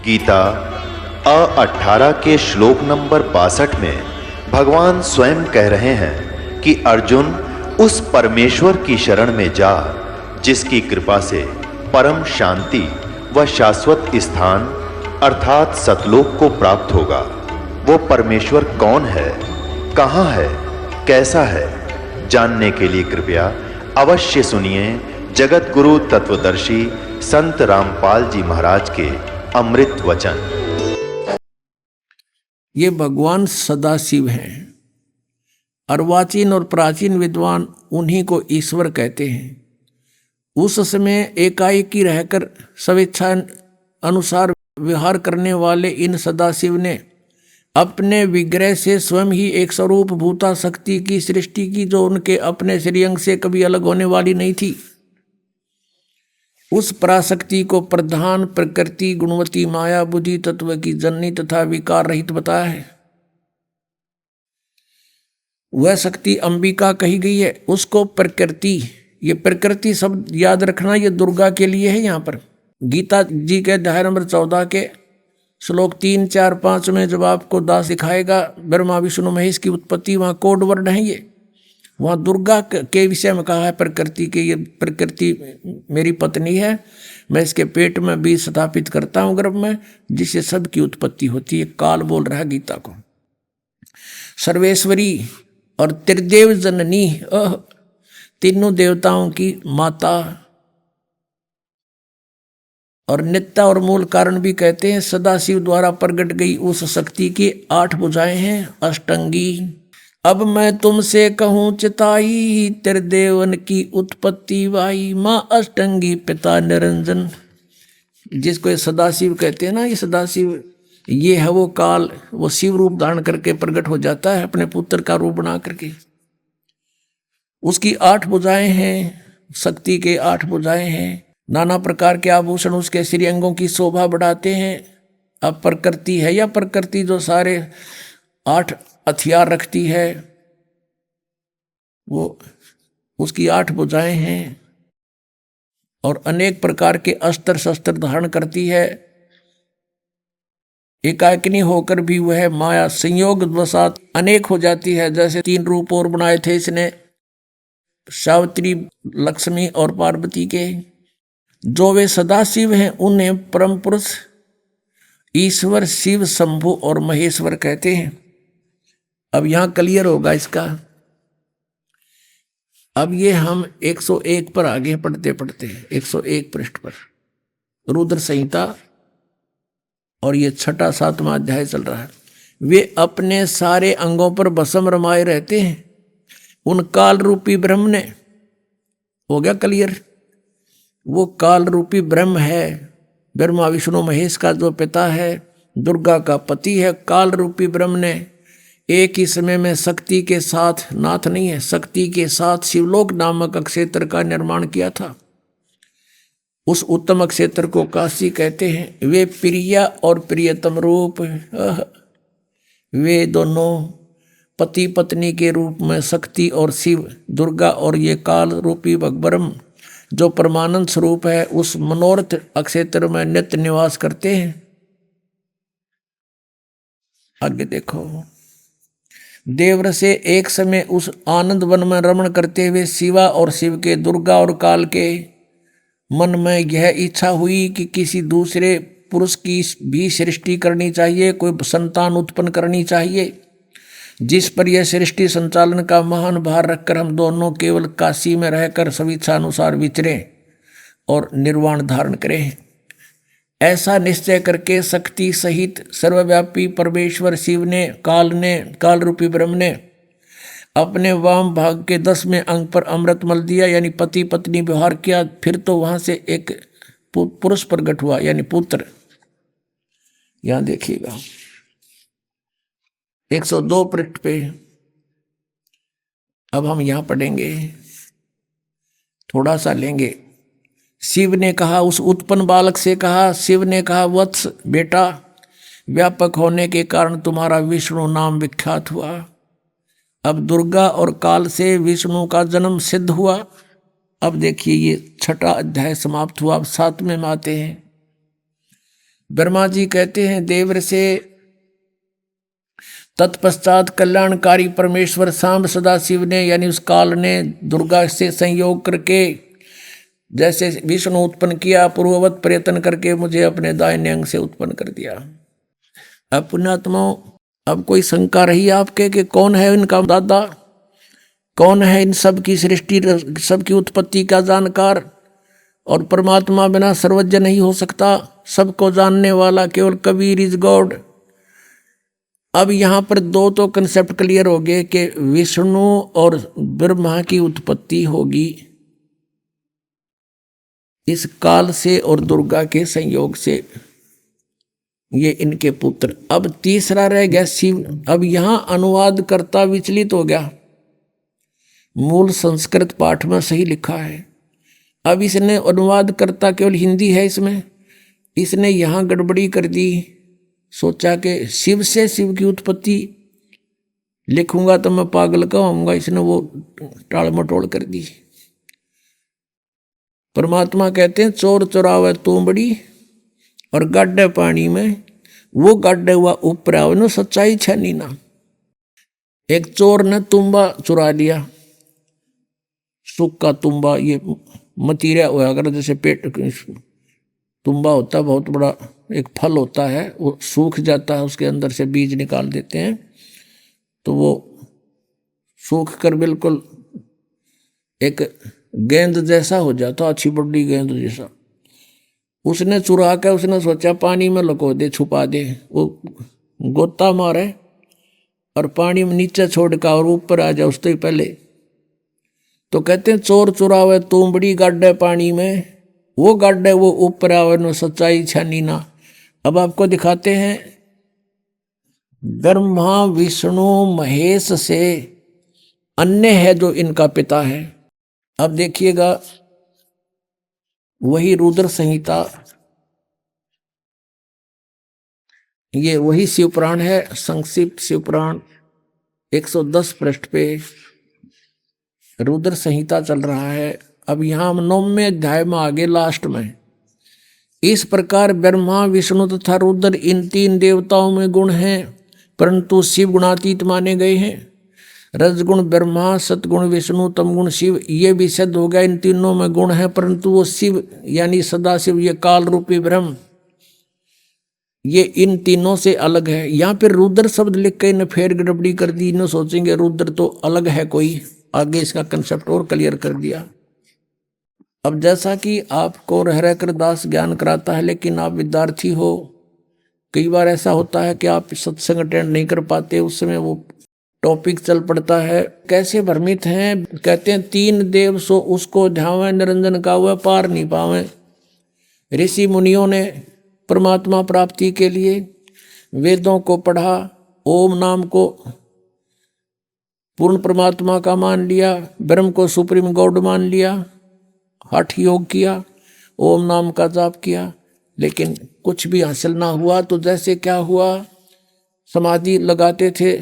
गीता 18 के श्लोक नंबर 62 में भगवान स्वयं कह रहे हैं कि अर्जुन उस परमेश्वर की शरण में जा जिसकी कृपा से परम शांति व शाश्वत स्थान अर्थात सतलोक को प्राप्त होगा। वो परमेश्वर कौन है, कहाँ है, कैसा है, जानने के लिए कृपया अवश्य सुनिए जगत गुरु तत्वदर्शी संत रामपाल जी महाराज के अमृत वचन। ये भगवान सदाशिव हैं। अर्वाचीन और प्राचीन विद्वान उन्हीं को ईश्वर कहते हैं। उस समय एकाएकी रहकर स्वेच्छा अनुसार व्यवहार करने वाले इन सदाशिव ने अपने विग्रह से स्वयं ही एक स्वरूप भूता शक्ति की सृष्टि की, जो उनके अपने श्रीअंग से कभी अलग होने वाली नहीं थी। उस पराशक्ति को प्रधान प्रकृति गुणवती माया बुद्धि तत्व की जननी तथा विकार रहित बताया है। वह शक्ति अंबिका कही गई है। उसको प्रकृति, ये प्रकृति शब्द याद रखना, ये दुर्गा के लिए है। यहाँ पर गीता जी के अध्याय नंबर 14 के श्लोक 3, 4, 5 में जब आपको दास दिखाएगा ब्रह्मा विष्णु महेश की उत्पत्ति, वहाँ कोड वर्ड है। ये वहाँ दुर्गा के विषय में कहा है प्रकृति के, ये प्रकृति मेरी पत्नी है, मैं इसके पेट में बीज स्थापित करता हूँ गर्भ में, जिससे सबकी उत्पत्ति होती है। काल बोल रहा है गीता को। सर्वेश्वरी और त्रिदेव जननी, तीनों देवताओं की माता और नित्य और मूल कारण भी कहते हैं। सदाशिव द्वारा प्रकट गई उस शक्ति की 8 भुजाएं हैं, अष्टंगी। अब मैं तुमसे कहूँ चिताई, त्रिदेवन की उत्पत्ति वाई, माँ अष्टंगी पिता निरंजन। जिसको ये सदाशिव कहते हैं ना, ये सदाशिव ये है वो काल, वो शिव रूप धारण करके प्रकट हो जाता है अपने पुत्र का रूप बना करके। उसकी 8 भुजाएं हैं, शक्ति के 8 भुजाएं हैं। नाना प्रकार के आभूषण उसके श्रीअंगों की शोभा बढ़ाते हैं। अब प्रकृति है या प्रकृति जो सारे 8 हथियार रखती है, वो उसकी 8 भुजाएं हैं और अनेक प्रकार के अस्त्र शस्त्र धारण करती है। एकाकिनी होकर भी वह माया संयोग वसात अनेक हो जाती है। जैसे 3 रूप और बनाए थे इसने, सावित्री, लक्ष्मी और पार्वती के। जो वे सदाशिव हैं उन्हें परम पुरुष ईश्वर शिव शंभु और महेश्वर कहते हैं। अब यहां क्लियर होगा इसका। अब ये हम 101 पर आगे पढ़ते पढ़ते 101 पृष्ठ पर रुद्र संहिता, और ये 6, 7वां अध्याय चल रहा है। वे अपने सारे अंगों पर भस्म रमाए रहते हैं। उन काल रूपी ब्रह्म ने, हो गया क्लियर, वो काल रूपी ब्रह्म है, ब्रह्मा विष्णु महेश का जो पिता है, दुर्गा का पति है। काल रूपी ब्रह्म ने एक ही समय में शक्ति के साथ, नाथ नहीं है, शक्ति के साथ शिवलोक नामक क्षेत्र का निर्माण किया था। उस उत्तम क्षेत्र को काशी कहते हैं। वे प्रिया और प्रियतम रूप, वे दोनों पति पत्नी के रूप में शक्ति और शिव, दुर्गा और ये काल रूपी भगब्रह्म जो परमानंद स्वरूप है, उस मनोरथ क्षेत्र में नित्य निवास करते हैं। आगे देखो, देवर से एक समय उस आनंद वन में रमण करते हुए शिवा और शिव के, दुर्गा और काल के मन में यह इच्छा हुई कि किसी दूसरे पुरुष की भी सृष्टि करनी चाहिए, कोई संतान उत्पन्न करनी चाहिए। जिस पर यह सृष्टि संचालन का महान भार रखकर हम दोनों केवल काशी में रहकर स्वेच्छा अनुसार विचरें और निर्वाण धारण करें। ऐसा निश्चय करके शक्ति सहित सर्वव्यापी परमेश्वर शिव ने, काल रूपी ब्रह्म ने अपने वाम भाग के 10वें अंग पर अमृत मल दिया, यानी पति पत्नी व्यवहार किया। फिर तो वहां से एक पुरुष प्रकट हुआ, यानी पुत्र। यहां देखिएगा 102 पृष्ठ पे। अब हम यहां पढ़ेंगे, थोड़ा सा लेंगे। शिव ने कहा, उस उत्पन्न बालक से कहा, शिव ने कहा, वत्स बेटा, व्यापक होने के कारण तुम्हारा विष्णु नाम विख्यात हुआ। अब दुर्गा और काल से विष्णु का जन्म सिद्ध हुआ। अब देखिए ये 6वां अध्याय समाप्त हुआ। अब 7वें में आते हैं। ब्रह्मा जी कहते हैं देवर से, तत्पश्चात कल्याणकारी परमेश्वर सांब सदाशिव ने यानी उस काल ने दुर्गा से संयोग करके जैसे विष्णु उत्पन्न किया, पूर्ववत प्रयत्न करके मुझे अपने दाहिने अंग से उत्पन्न कर दिया। अब पुण्यात्माओं, अब कोई शंका रही आपके कि कौन है इनका दादा, कौन है इन सब की सृष्टि, सबकी उत्पत्ति का जानकार? और परमात्मा बिना सर्वज्ञ नहीं हो सकता, सबको जानने वाला केवल कबीर इज गॉड। अब यहाँ पर दो तो कंसेप्ट क्लियर हो गए कि विष्णु और ब्रह्मा की उत्पत्ति होगी इस काल से और दुर्गा के संयोग से, ये इनके पुत्र। अब तीसरा रह गया शिव। अब यहाँ अनुवाद करता विचलित हो गया, मूल संस्कृत पाठ में सही लिखा है, अब इसने अनुवाद करता केवल हिंदी है इसमें, इसने यहाँ गड़बड़ी कर दी। सोचा कि शिव से शिव की उत्पत्ति लिखूंगा तो मैं पागल कहूंगा, इसने वो टाल मटोल कर दी। परमात्मा कहते हैं चोर चोरावे तुमबड़ी और गाड्डे पानी में, वो गाड्डे हुआ ऊपर आवे न सच्चाई छनी ना। एक चोर ने तुम्बा चुरा लिया, सूखा तुम्बा, ये मतीरा हुआ अगर जैसे पेट तुम्बा होता, बहुत बड़ा एक फल होता है, वो सूख जाता है, उसके अंदर से बीज निकाल देते हैं तो वो सूख कर बिल्कुल एक गेंद जैसा हो जाता, अच्छी बड़ी गेंद जैसा। उसने चुरा कर उसने सोचा पानी में लुको दे, छुपा दे, वो गोता मारे और पानी में नीचे छोड़ कर और ऊपर आ जाए उससे पहले। तो कहते हैं चोर चुरावे तुमबड़ी गाड्डे पानी में, वो गाड्डे वो ऊपर आवे न सच्चाई छानी ना। अब आपको दिखाते हैं ब्रह्मा विष्णु महेश से अन्य है जो इनका पिता है। अब देखिएगा वही रुद्र संहिता, ये वही शिवपुराण है, संक्षिप्त शिवपुराण 110 पृष्ठ पे रुद्र संहिता चल रहा है। अब यहाँ हम 9वें अध्याय में आगे लास्ट में, इस प्रकार ब्रह्मा विष्णु तथा रुद्र इन तीन देवताओं में गुण हैं, परंतु शिव गुणातीत माने गए हैं। रजगुण ब्रह्मा, सतगुण विष्णु, तमगुण शिव, ये भी सिद्ध हो गया इन तीनों में गुण है, परंतु वो शिव यानी सदाशिव, ये काल रूपी ब्रह्म, ये इन तीनों से अलग है। यहाँ पे रुद्र शब्द लिख के इन्हें फेर गड़बड़ी कर दी, इन्हें सोचेंगे रुद्र तो अलग है कोई, आगे इसका कंसेप्ट और क्लियर कर दिया। अब जैसा कि आपको रह रहकर दास ज्ञान कराता है, लेकिन आप विद्यार्थी हो, कई बार ऐसा होता है कि आप सत्संग अटेंड नहीं कर पाते, उस समय वो टॉपिक चल पड़ता है। कैसे भ्रमित हैं, कहते हैं तीन देव सो उसको ध्यावे, निरंजन का हुआ पार नहीं पावे। ऋषि मुनियों ने परमात्मा प्राप्ति के लिए वेदों को पढ़ा, ओम नाम को पूर्ण परमात्मा का मान लिया, ब्रह्म को सुप्रीम गॉड मान लिया, हठ योग किया, ओम नाम का जाप किया, लेकिन कुछ भी हासिल ना हुआ। तो जैसे क्या हुआ, समाधि लगाते थे,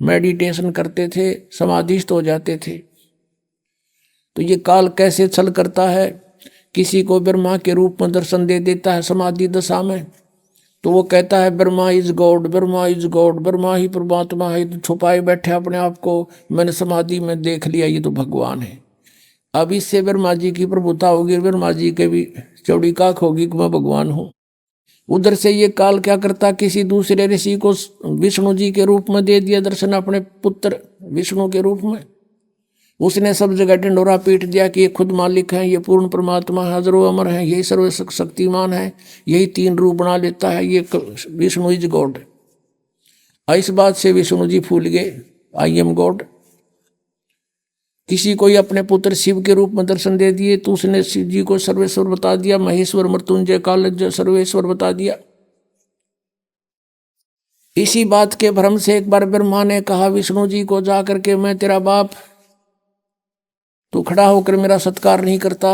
मेडिटेशन करते थे, समाधिस्थ हो जाते थे। तो ये काल कैसे छल करता है, किसी को ब्रह्मा के रूप में दर्शन दे देता है समाधि दशा में, तो वो कहता है Brahma is God, Brahma is God, Brahma ही परमात्मा है, तो छुपाए बैठे अपने आप को, मैंने समाधि में देख लिया ये तो भगवान है। अब इससे ब्रह्मा जी की प्रभुता होगी, ब्रह्मा जी के भी चौड़ी काख होगी कि मैं भगवान हूँ। उधर से ये काल क्या करता, किसी दूसरे ऋषि को विष्णु जी के रूप में दे दिया दर्शन, अपने पुत्र विष्णु के रूप में। उसने सब जगह ढिंढोरा पीट दिया कि ये खुद मालिक है, ये पूर्ण परमात्मा है, हजरो अमर है, यही सर्व शक्तिमान है, यही तीन रूप बना लेता है, ये विष्णु इज गॉड। इस बात से विष्णु जी फूल गए, आई एम गॉड। किसी को ही अपने पुत्र शिव के रूप में दर्शन दे दिए तो उसने शिव जी को सर्वेश्वर बता दिया, महेश्वर मृत्युंजय कालज्ञ सर्वेश्वर बता दिया। इसी बात के भ्रम से एक बार ब्रह्मा ने कहा विष्णु जी को जा करके, मैं तेरा बाप, तू खड़ा होकर मेरा सत्कार नहीं करता।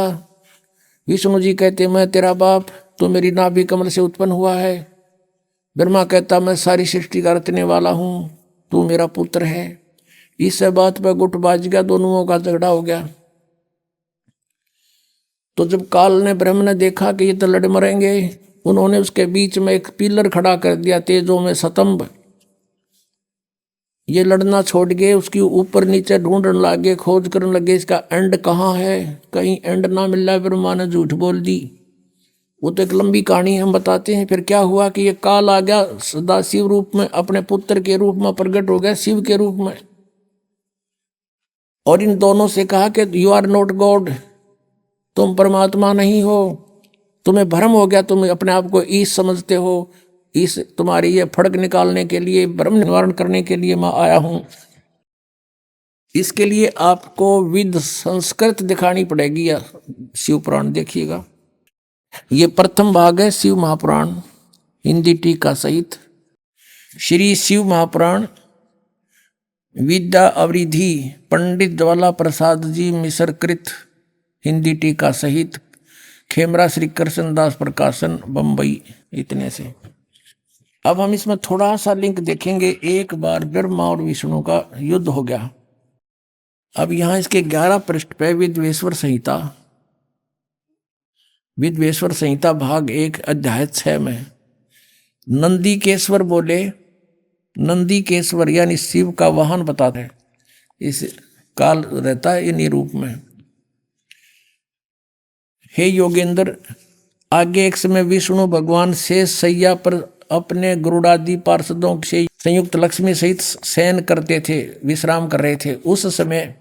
विष्णु जी कहते मैं तेरा बाप, तो मेरी नाभि कमल से उत्पन्न हुआ है। ब्रह्मा कहता मैं सारी सृष्टि का रचने वाला हूँ, तू मेरा पुत्र है। इस बात पर गुट बाज गया, दोनों का झगड़ा हो गया। तो जब काल ने ब्रह्म ने देखा कि ये तो लड़ मरेंगे, उन्होंने उसके बीच में एक पिलर खड़ा कर दिया, तेजों में स्तंभ। ये लड़ना छोड़ गए, उसकी ऊपर नीचे ढूंढने लगे, खोज करने लगे इसका एंड कहाँ है। कहीं एंड ना मिल रहा, ब्रह्मा ने झूठ बोल दी। वो तो एक लंबी कहानी हम बताते हैं। फिर क्या हुआ कि ये काल आ गया, सदाशिव रूप में, अपने पुत्र के रूप में प्रकट हो गया, शिव के रूप में, और इन दोनों से कहा कि यू आर नॉट गॉड, तुम परमात्मा नहीं हो, तुम्हें भ्रम हो गया, तुम अपने आप को ईश समझते हो, इस तुम्हारी ये फड़क निकालने के लिए, भ्रम निवारण करने के लिए मैं आया हूं। इसके लिए आपको विद संस्कृत दिखानी पड़ेगी। या शिव पुराण देखिएगा, ये प्रथम भाग है शिव महापुराण हिंदी टीका सहित। श्री शिव महापुराण विद्या अवरिधि पंडित ज्वाला प्रसाद जी मिश्र कृत हिंदी टीका सहित, खेमरा श्री कृष्णदास प्रकाशन बंबई। इतने से अब हम इसमें थोड़ा सा लिंक देखेंगे। एक बार ब्रह्मा और विष्णु का युद्ध हो गया। अब यहां इसके 11 पृष्ठ पे विद्वेश्वर संहिता, विद्वेश्वर संहिता भाग 1 अध्याय 6 में नंदीकेश्वर बोले, नंदीकेश्वर यानी शिव का वाहन बताते हैं। इस काल रहता है इन्हीं रूप में। हे योगेंद्र, आगे एक समय विष्णु भगवान शेष सैया पर अपने गरुड़ादि पार्षदों से संयुक्त लक्ष्मी सहित शयन करते थे, विश्राम कर रहे थे। उस समय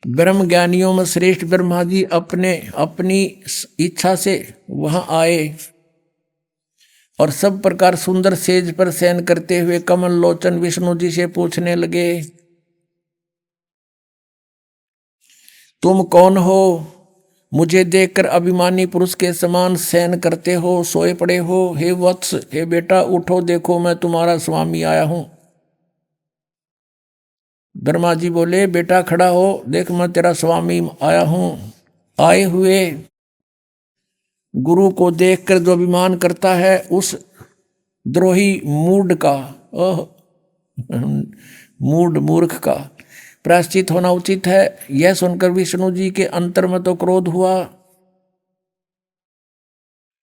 ब्रह्म ज्ञानियों में श्रेष्ठ ब्रह्मा जी अपनी इच्छा से वहां आए और सब प्रकार सुंदर सेज पर शयन करते हुए कमल लोचन विष्णु जी से पूछने लगे, तुम कौन हो? मुझे देखकर अभिमानी पुरुष के समान शयन करते हो, सोए पड़े हो। हे वत्स, हे बेटा, उठो, देखो मैं तुम्हारा स्वामी आया हूं। ब्रह्मा जी बोले, बेटा खड़ा हो, देख मैं तेरा स्वामी आया हूं। आए हुए गुरु को देखकर जो अभिमान करता है, उस द्रोही मूढ़ का, मूर्ख का प्रायश्चित होना उचित है। यह सुनकर विष्णु जी के अंतर में तो क्रोध हुआ,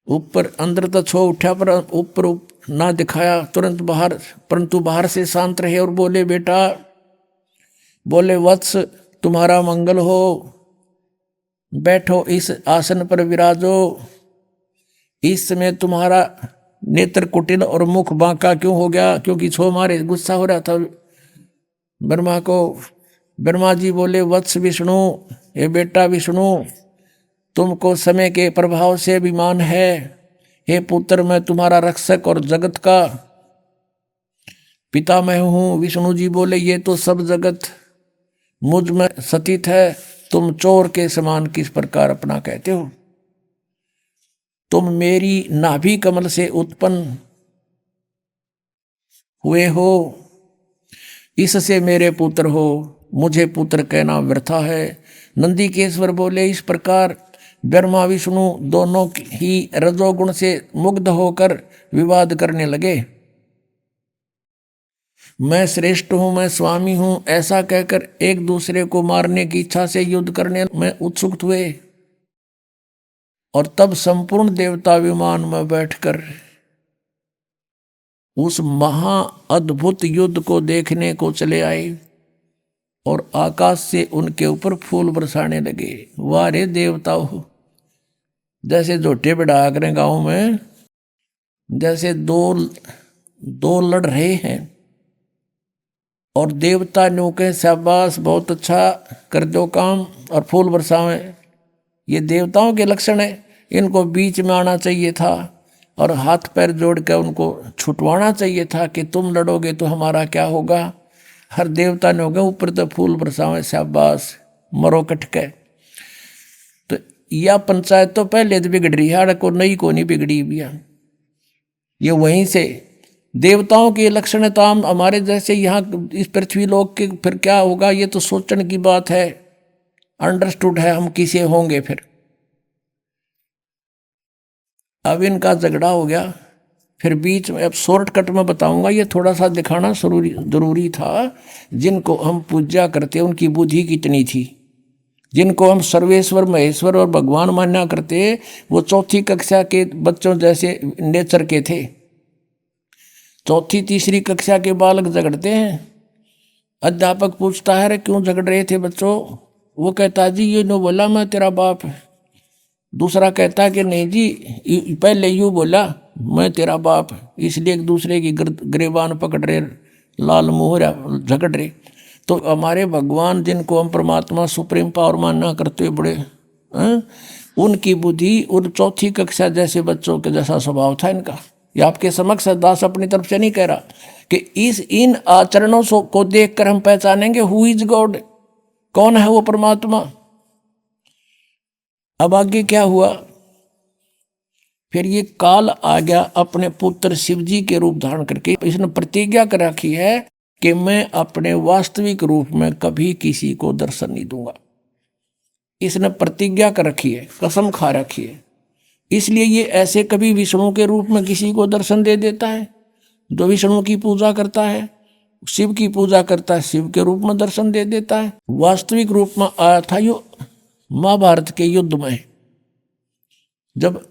ऊपर अंदर तो छो उठा पर ऊपर ना दिखाया तुरंत बाहर, परंतु बाहर से शांत रहे और बोले, बेटा, बोले वत्स, तुम्हारा मंगल हो, बैठो इस आसन पर विराजो। इस समय तुम्हारा नेत्र कुटिल और मुख बांका क्यों हो गया? क्योंकि छो मारे गुस्सा हो रहा था ब्रह्मा को। ब्रह्मा जी बोले, वत्स विष्णु, हे बेटा विष्णु, तुमको समय के प्रभाव से अभिमान है। हे पुत्र, मैं तुम्हारा रक्षक और जगत का पिता मैं हूं। विष्णु जी बोले, ये तो सब जगत मुझ में स्थित है, तुम चोर के समान किस प्रकार अपना कहते हो? तुम मेरी नाभि कमल से उत्पन्न हुए हो, इससे मेरे पुत्र हो, मुझे पुत्र कहना व्यर्था है। नंदीकेश्वर बोले, इस प्रकार ब्रह्मा विष्णु दोनों ही रजोगुण से मुग्ध होकर विवाद करने लगे। मैं श्रेष्ठ हूं, मैं स्वामी हूं, ऐसा कहकर एक दूसरे को मारने की इच्छा से युद्ध करने में उत्सुक हुए। और तब संपूर्ण देवता विमान में बैठकर उस महा अद्भुत युद्ध को देखने को चले आए और आकाश से उनके ऊपर फूल बरसाने लगे। वाह रे देवताओं, जैसे झोटे बढ़ा करें गांव में, जैसे दो लड़ रहे हैं और देवता न्यू के शाबाश, बहुत अच्छा कर दो काम, और फूल बरसावें। ये देवताओं के लक्षण है। इनको बीच में आना चाहिए था और हाथ पैर जोड़ कर उनको छुटवाना चाहिए था कि तुम लड़ोगे तो हमारा क्या होगा। हर देवता ने हो गए ऊपर तो फूल बरसावें, शाबाश, मरो कटके। तो यह पंचायत तो पहले तो बिगड़ रही है, को नई को नहीं बिगड़ी भी है। ये वहीं से देवताओं के लक्षण है। तो हम हमारे जैसे यहाँ इस पृथ्वी लोक के फिर क्या होगा, ये तो सोचने की बात है। अंडरस्टूड है हम किसे होंगे फिर। अब इनका झगड़ा हो गया, फिर बीच में, अब शॉर्टकट में बताऊंगा, ये थोड़ा सा दिखाना जरूरी था। जिनको हम पूजा करते उनकी बुद्धि कितनी थी, जिनको हम सर्वेश्वर महेश्वर और भगवान मान्या करते, वो चौथी कक्षा के बच्चों जैसे नेचर के थे। चौथी तीसरी कक्षा के बालक झगड़ते हैं। अध्यापक पूछता है, अरे क्यों झगड़ रहे थे बच्चों? वो कहता है, जी ये नो बोला मैं तेरा बाप। दूसरा कहता है कि नहीं जी, पहले यूँ बोला मैं तेरा बाप, इसलिए एक दूसरे की गिरबान पकड़ रहे, लाल मोहरा झगड़ रहे। तो हमारे भगवान जिनको हम परमात्मा सुप्रीम पावर मानना करते बड़े हैं, उनकी बुद्धि उन चौथी कक्षा जैसे बच्चों के जैसा स्वभाव था इनका। ये आपके समक्ष दास अपनी तरफ से नहीं कह रहा कि इन आचरणों को देखकर हम पहचानेंगे हु इज गॉड, कौन है वो परमात्मा। अब आगे क्या हुआ, फिर ये काल आ गया अपने पुत्र शिव जी के रूप धारण करके। इसने प्रतिज्ञा कर रखी है कि मैं अपने वास्तविक रूप में कभी किसी को दर्शन नहीं दूंगा। इसने प्रतिज्ञा कर रखी है, कसम खा रखी है। इसलिए ये ऐसे कभी विष्णु के रूप में किसी को दर्शन दे देता है। जो विष्णु की पूजा करता है, शिव की पूजा करता है, शिव के रूप में दर्शन दे देता है। वास्तविक रूप में आया था यो महाभारत के युद्ध में, जब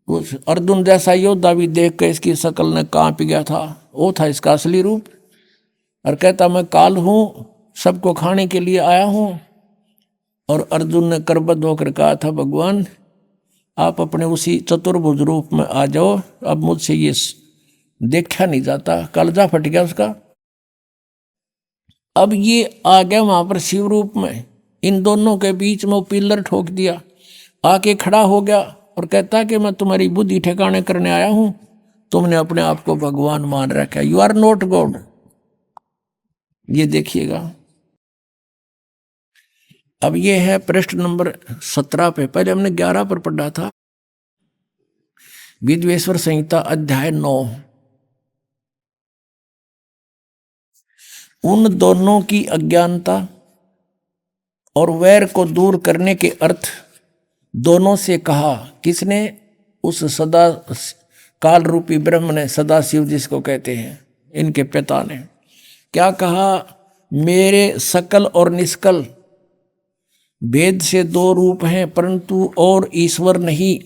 उस अर्जुन जैसा योद्धा भी देख कर इसकी शकल ने कांप गया था, वो था इसका असली रूप। और कहता मैं काल हूं, सबको खाने के लिए आया हूं। और अर्जुन ने करबद्ध होकर कहा था, भगवान आप अपने उसी चतुर्भुज रूप में आ जाओ, अब मुझसे ये देखा नहीं जाता। कलजा फट गया उसका। अब ये आ गया वहां पर शिव रूप में, इन दोनों के बीच में वो पिलर ठोक दिया, आके खड़ा हो गया और कहता है कि मैं तुम्हारी बुद्धि ठिकाने करने आया हूं, तुमने अपने आप को भगवान मान रखा है, यू आर नॉट गॉड। ये देखिएगा। अब ये है पृष्ठ नंबर 17 पे, पहले हमने 11 पर पढ़ा था। विद्वेश्वर संहिता अध्याय 9। उन दोनों की अज्ञानता और वैर को दूर करने के अर्थ दोनों से कहा। किसने? उस सदा काल रूपी ब्रह्म ने, सदा शिव जिसको कहते हैं, इनके पिता ने क्या कहा? मेरे सकल और निष्कल भेद से दो रूप हैं, परंतु और ईश्वर नहीं।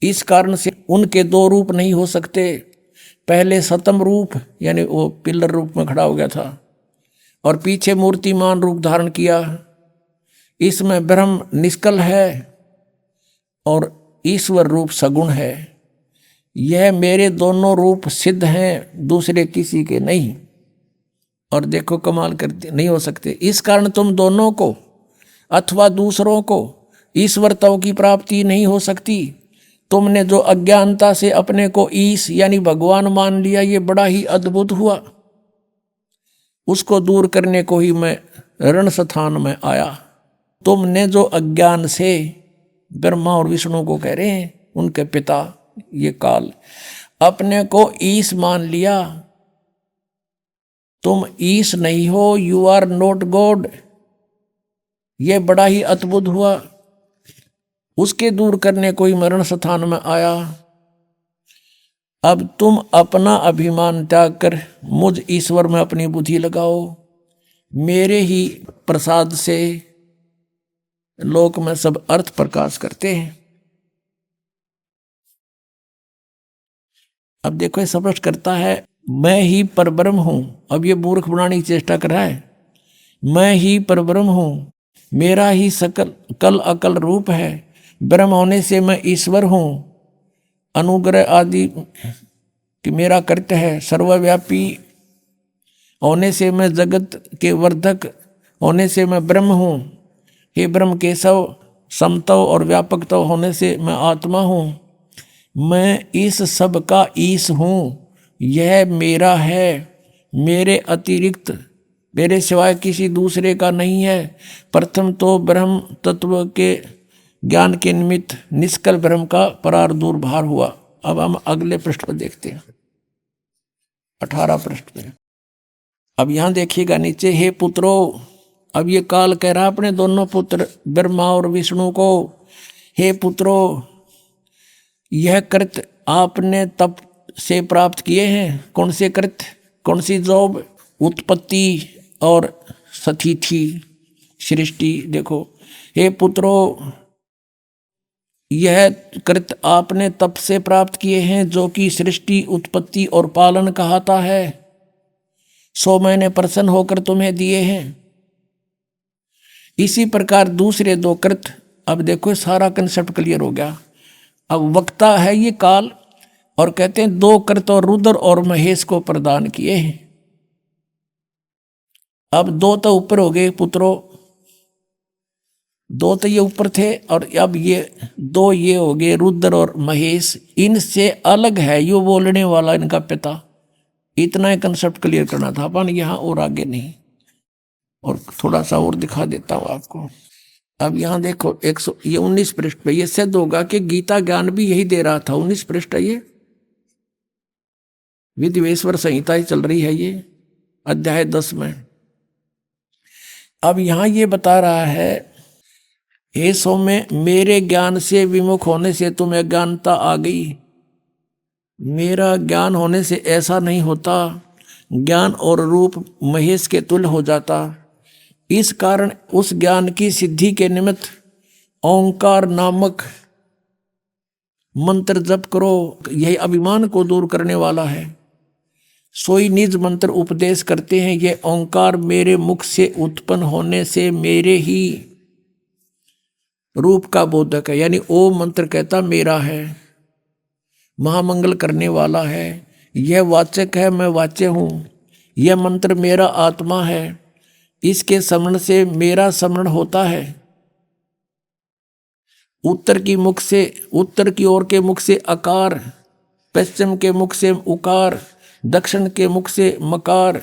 इस कारण से उनके दो रूप नहीं हो सकते। पहले सतम रूप यानी वो पिलर रूप में खड़ा हो गया था, और पीछे मूर्तिमान रूप धारण किया। इसमें ब्रह्म निष्कल है और ईश्वर रूप सगुण है। यह मेरे दोनों रूप सिद्ध हैं, दूसरे किसी के नहीं। और देखो कमाल करते, नहीं हो सकते। इस कारण तुम दोनों को अथवा दूसरों को ईश्वरत्व की प्राप्ति नहीं हो सकती। तुमने जो अज्ञानता से अपने को ईश यानी भगवान मान लिया, ये बड़ा ही अद्भुत हुआ। उसको दूर करने को ही मैं रण स्थान में आया। तुमने जो अज्ञान से ब्रह्मा और विष्णु को कह रहे हैं, उनके पिता ये काल, अपने को ईश मान लिया। तुम ईश नहीं हो, यू आर नॉट गॉड। ये बड़ा ही अद्भुत हुआ। उसके दूर करने को ही मरण स्थान में आया। अब तुम अपना अभिमान त्याग कर मुझ ईश्वर में अपनी बुद्धि लगाओ। मेरे ही प्रसाद से लोक में सब अर्थ प्रकाश करते हैं। अब देखो ये स्पष्ट करता है, मैं ही परब्रह्म हूं। अब ये मूर्ख बनाने की चेष्टा कर रहा है। मैं ही परब्रह्म हूं, मेरा ही सकल कल अकल रूप है। ब्रह्म होने से मैं ईश्वर हूं। अनुग्रह आदि कि मेरा कर्तव्य है। सर्वव्यापी होने से मैं जगत के वर्धक होने से मैं ब्रह्म हूँ। हे ब्रह्म केशव, समतव और व्यापकतव होने से मैं आत्मा हूँ। मैं इस सब का ईश हूँ। यह मेरा है, मेरे अतिरिक्त, मेरे सिवाय किसी दूसरे का नहीं है। प्रथम तो ब्रह्म तत्व के ज्ञान के निमित्त निष्कल ब्रह्म का परार्दुर्भाव हुआ। अब हम अगले पृष्ठ पर देखते हैं, 18 पृष्ठ पे। अब यहां देखिएगा नीचे, हे पुत्रों। अब ये काल कह रहा अपने दोनों पुत्र ब्रह्मा और विष्णु को, हे पुत्रों, यह कृत आपने तप से प्राप्त किए हैं। कौन से कृत, कौन सी जॉब? उत्पत्ति और स्थिति, सृष्टि देखो, हे पुत्रों, यह कृत आपने तप से प्राप्त किए हैं जो कि सृष्टि, उत्पत्ति और पालन कहता है, सो मैंने प्रसन्न होकर तुम्हें दिए हैं। इसी प्रकार दूसरे दो कृत, अब देखो सारा कंसेप्ट क्लियर हो गया। अब वक्ता है ये काल, और कहते हैं दो कृत और रुद्र और महेश को प्रदान किए हैं। अब दो तो ऊपर हो गए पुत्रों, दो तो ये ऊपर थे, और अब ये दो ये हो गए रुद्र और महेश, इनसे अलग है यो बोलने वाला इनका पिता। इतना ही कंसेप्ट क्लियर करना था अपन, यहाँ और आगे नहीं। और थोड़ा सा और दिखा देता हूँ आपको। अब यहाँ देखो 19 पृष्ठ पे ये सिद्ध होगा कि गीता ज्ञान भी यही दे रहा था। 19 पृष्ठ है ये, विधिवेश्वर संहिता ही चल रही है ये, अध्याय 10 में। अब यहाँ ये बता रहा है, हे सौम्य, मेरे ज्ञान से विमुख होने से तुम्हें अज्ञानता आ गई। मेरा ज्ञान होने से ऐसा नहीं होता, ज्ञान और रूप महेश के तुल्य हो जाता। इस कारण उस ज्ञान की सिद्धि के निमित्त ओंकार नामक मंत्र जप करो, यही अभिमान को दूर करने वाला है। सोई निज मंत्र उपदेश करते हैं, ये ओंकार मेरे मुख से उत्पन्न होने से मेरे ही रूप का बोधक है। यानी ओम मंत्र कहता मेरा है, महामंगल करने वाला है, यह वाचक है, मैं वाच्य हूँ। यह मंत्र मेरा आत्मा है, इसके स्मरण से मेरा स्मरण होता है। उत्तर की ओर के मुख से अकार, पश्चिम के मुख से उकार, दक्षिण के मुख से मकार,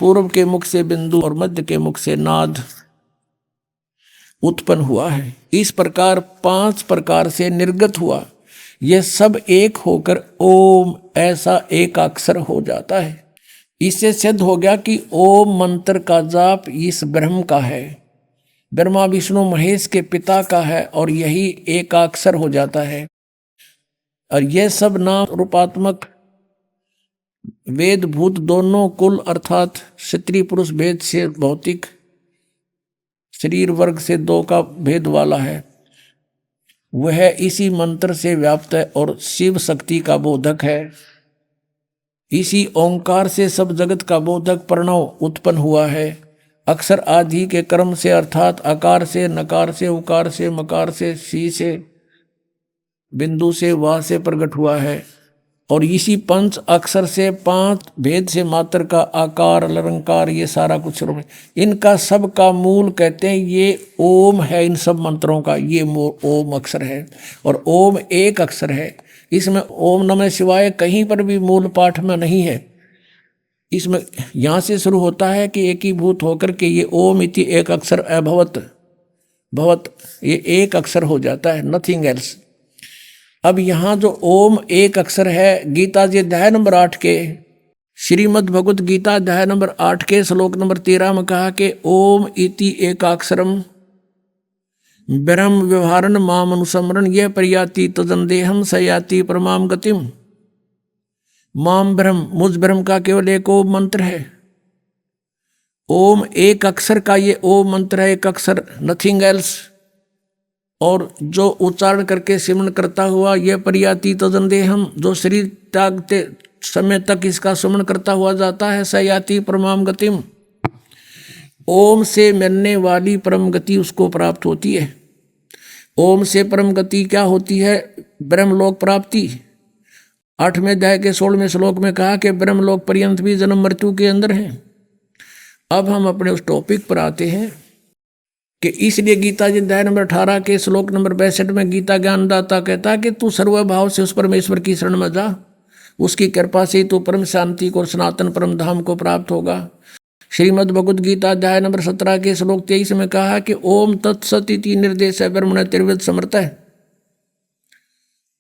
पूर्व के मुख से बिंदु और मध्य के मुख से नाद उत्पन्न हुआ है। इस प्रकार 5 प्रकार से निर्गत हुआ। यह सब एक होकर ओम ऐसा एक अक्षर हो जाता है। इससे सिद्ध हो गया कि ओम मंत्र का जाप इस ब्रह्म का है, ब्रह्मा विष्णु महेश के पिता का है, और यही एकाक्षर हो जाता है। और यह सब नाम रूपात्मक वेद भूत दोनों कुल अर्थात स्त्री पुरुष भेद से भौतिक शरीर वर्ग से 2 का भेद वाला है, वह इसी मंत्र से व्याप्त है और शिव शक्ति का बोधक है। इसी ओंकार से सब जगत का बोधक प्रणव उत्पन्न हुआ है। अक्षर आदि के क्रम से अर्थात आकार से, नकार से, उकार से, मकार से, सी से, बिंदु से, वा से प्रकट हुआ है। और इसी 5 अक्षर से 5 भेद से मात्र का आकार, अलंकार, ये सारा कुछ इनका सब का मूल कहते हैं ये ओम है। इन सब मंत्रों का ये ओम अक्षर है, और ओम एक अक्षर है। इसमें ओम नमः शिवाय कहीं पर भी मूल पाठ में नहीं है। इसमें यहाँ से शुरू होता है कि एकीभूत होकर के ये ओम इति एक अक्षर अभवत भवत, ये एक अक्षर हो जाता है, नथिंग एल्स। अब यहाँ जो ओम एक अक्षर है, गीता जी अध्याय नंबर 8 के, श्रीमद् भगवत गीता अध्याय नंबर 8 के श्लोक नंबर 13 में कहा कि ओम इति एकाक्षरम ब्रह्म व्यवहारन माम अनुसमरण ये प्रयाति तदंदेहम सयाति परमाम गतिम। माम ब्रह्म, मुझ ब्रह्म का केवल एक ओम मंत्र है। ओम एक अक्षर का ये ओम मंत्र है, एक अक्षर, नथिंग एल्स। और जो उच्चारण करके सिमरण करता हुआ यह प्रयाति तदंदेहम, जो शरीर त्यागते समय तक इसका सुमरण करता हुआ जाता है, सयाति परमाम गतिम, ओम से मिलने वाली परम गति उसको प्राप्त होती है। ओम से परम गति क्या होती है? ब्रह्मलोक प्राप्ति। 8वें अध्याय के 16वें श्लोक में कहा कि ब्रह्मलोक पर्यंत भी जन्म मृत्यु के अंदर है। अब हम अपने उस टॉपिक पर आते हैं कि इसलिए गीता जी अध्याय नंबर 18 के श्लोक नंबर 62 में गीता ज्ञानदाता कहता है कि तू सर्वभाव से उस परमेश्वर की शरण में जा, उसकी कृपा से तू परम शांति को, सनातन परम धाम को प्राप्त होगा। श्रीमद् भगवद गीता अध्याय नंबर 17 के श्लोक 23 में कहा कि ओम तत्सत इति निर्देश है ब्रह्मण त्रिविध समर्थ है।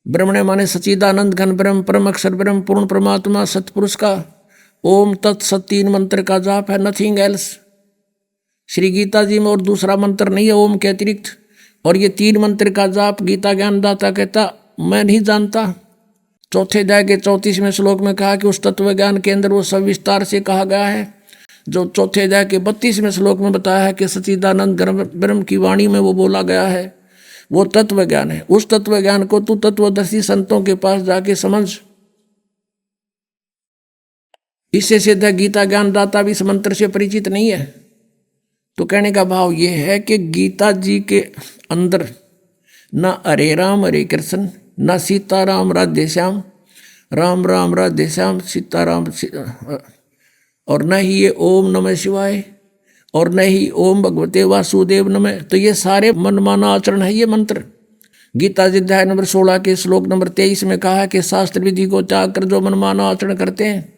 ब्रह्मण माने सच्चिदानंद घन ब्रह्म, परम अक्षर ब्रह्म, पूर्ण परमात्मा सतपुरुष का ओम तत्सत 3 मंत्र का जाप है, नथिंग एल्स। श्री गीता जी में और दूसरा मंत्र नहीं है ओम के अतिरिक्त। और ये 3 मंत्र का जाप गीता ज्ञानदाता कहता मैं नहीं जानता। 4 अध्याय के 34वें श्लोक में कहा कि उस तत्व ज्ञान के अंदर वो सब विस्तार से कहा गया है। जो चौथे अध्याय के 32वें श्लोक में बताया है कि सच्चिदानंद ब्रह्म की वाणी में वो बोला गया है, वो तत्व ज्ञान है। उस तत्व ज्ञान को तू तत्वदर्शी संतों के पास जाके समझ। इससे सिद्ध है गीता ज्ञानदाता भी इस मंत्र से परिचित नहीं है। तो कहने का भाव ये है कि गीता जी के अंदर न हरे राम हरे कृष्ण, न सीताराम राधे श्याम, राम राम राधे श्याम सीताराम, और न ही ये ओम नमः शिवाय, और न ही ओम भगवते वासुदेव नमः। तो ये सारे मनमाना आचरण है ये मंत्र। गीता जी अध्याय नंबर 16 के श्लोक नंबर 23 में कहा है कि शास्त्र विधि को त्याग कर जो मनमाना आचरण करते हैं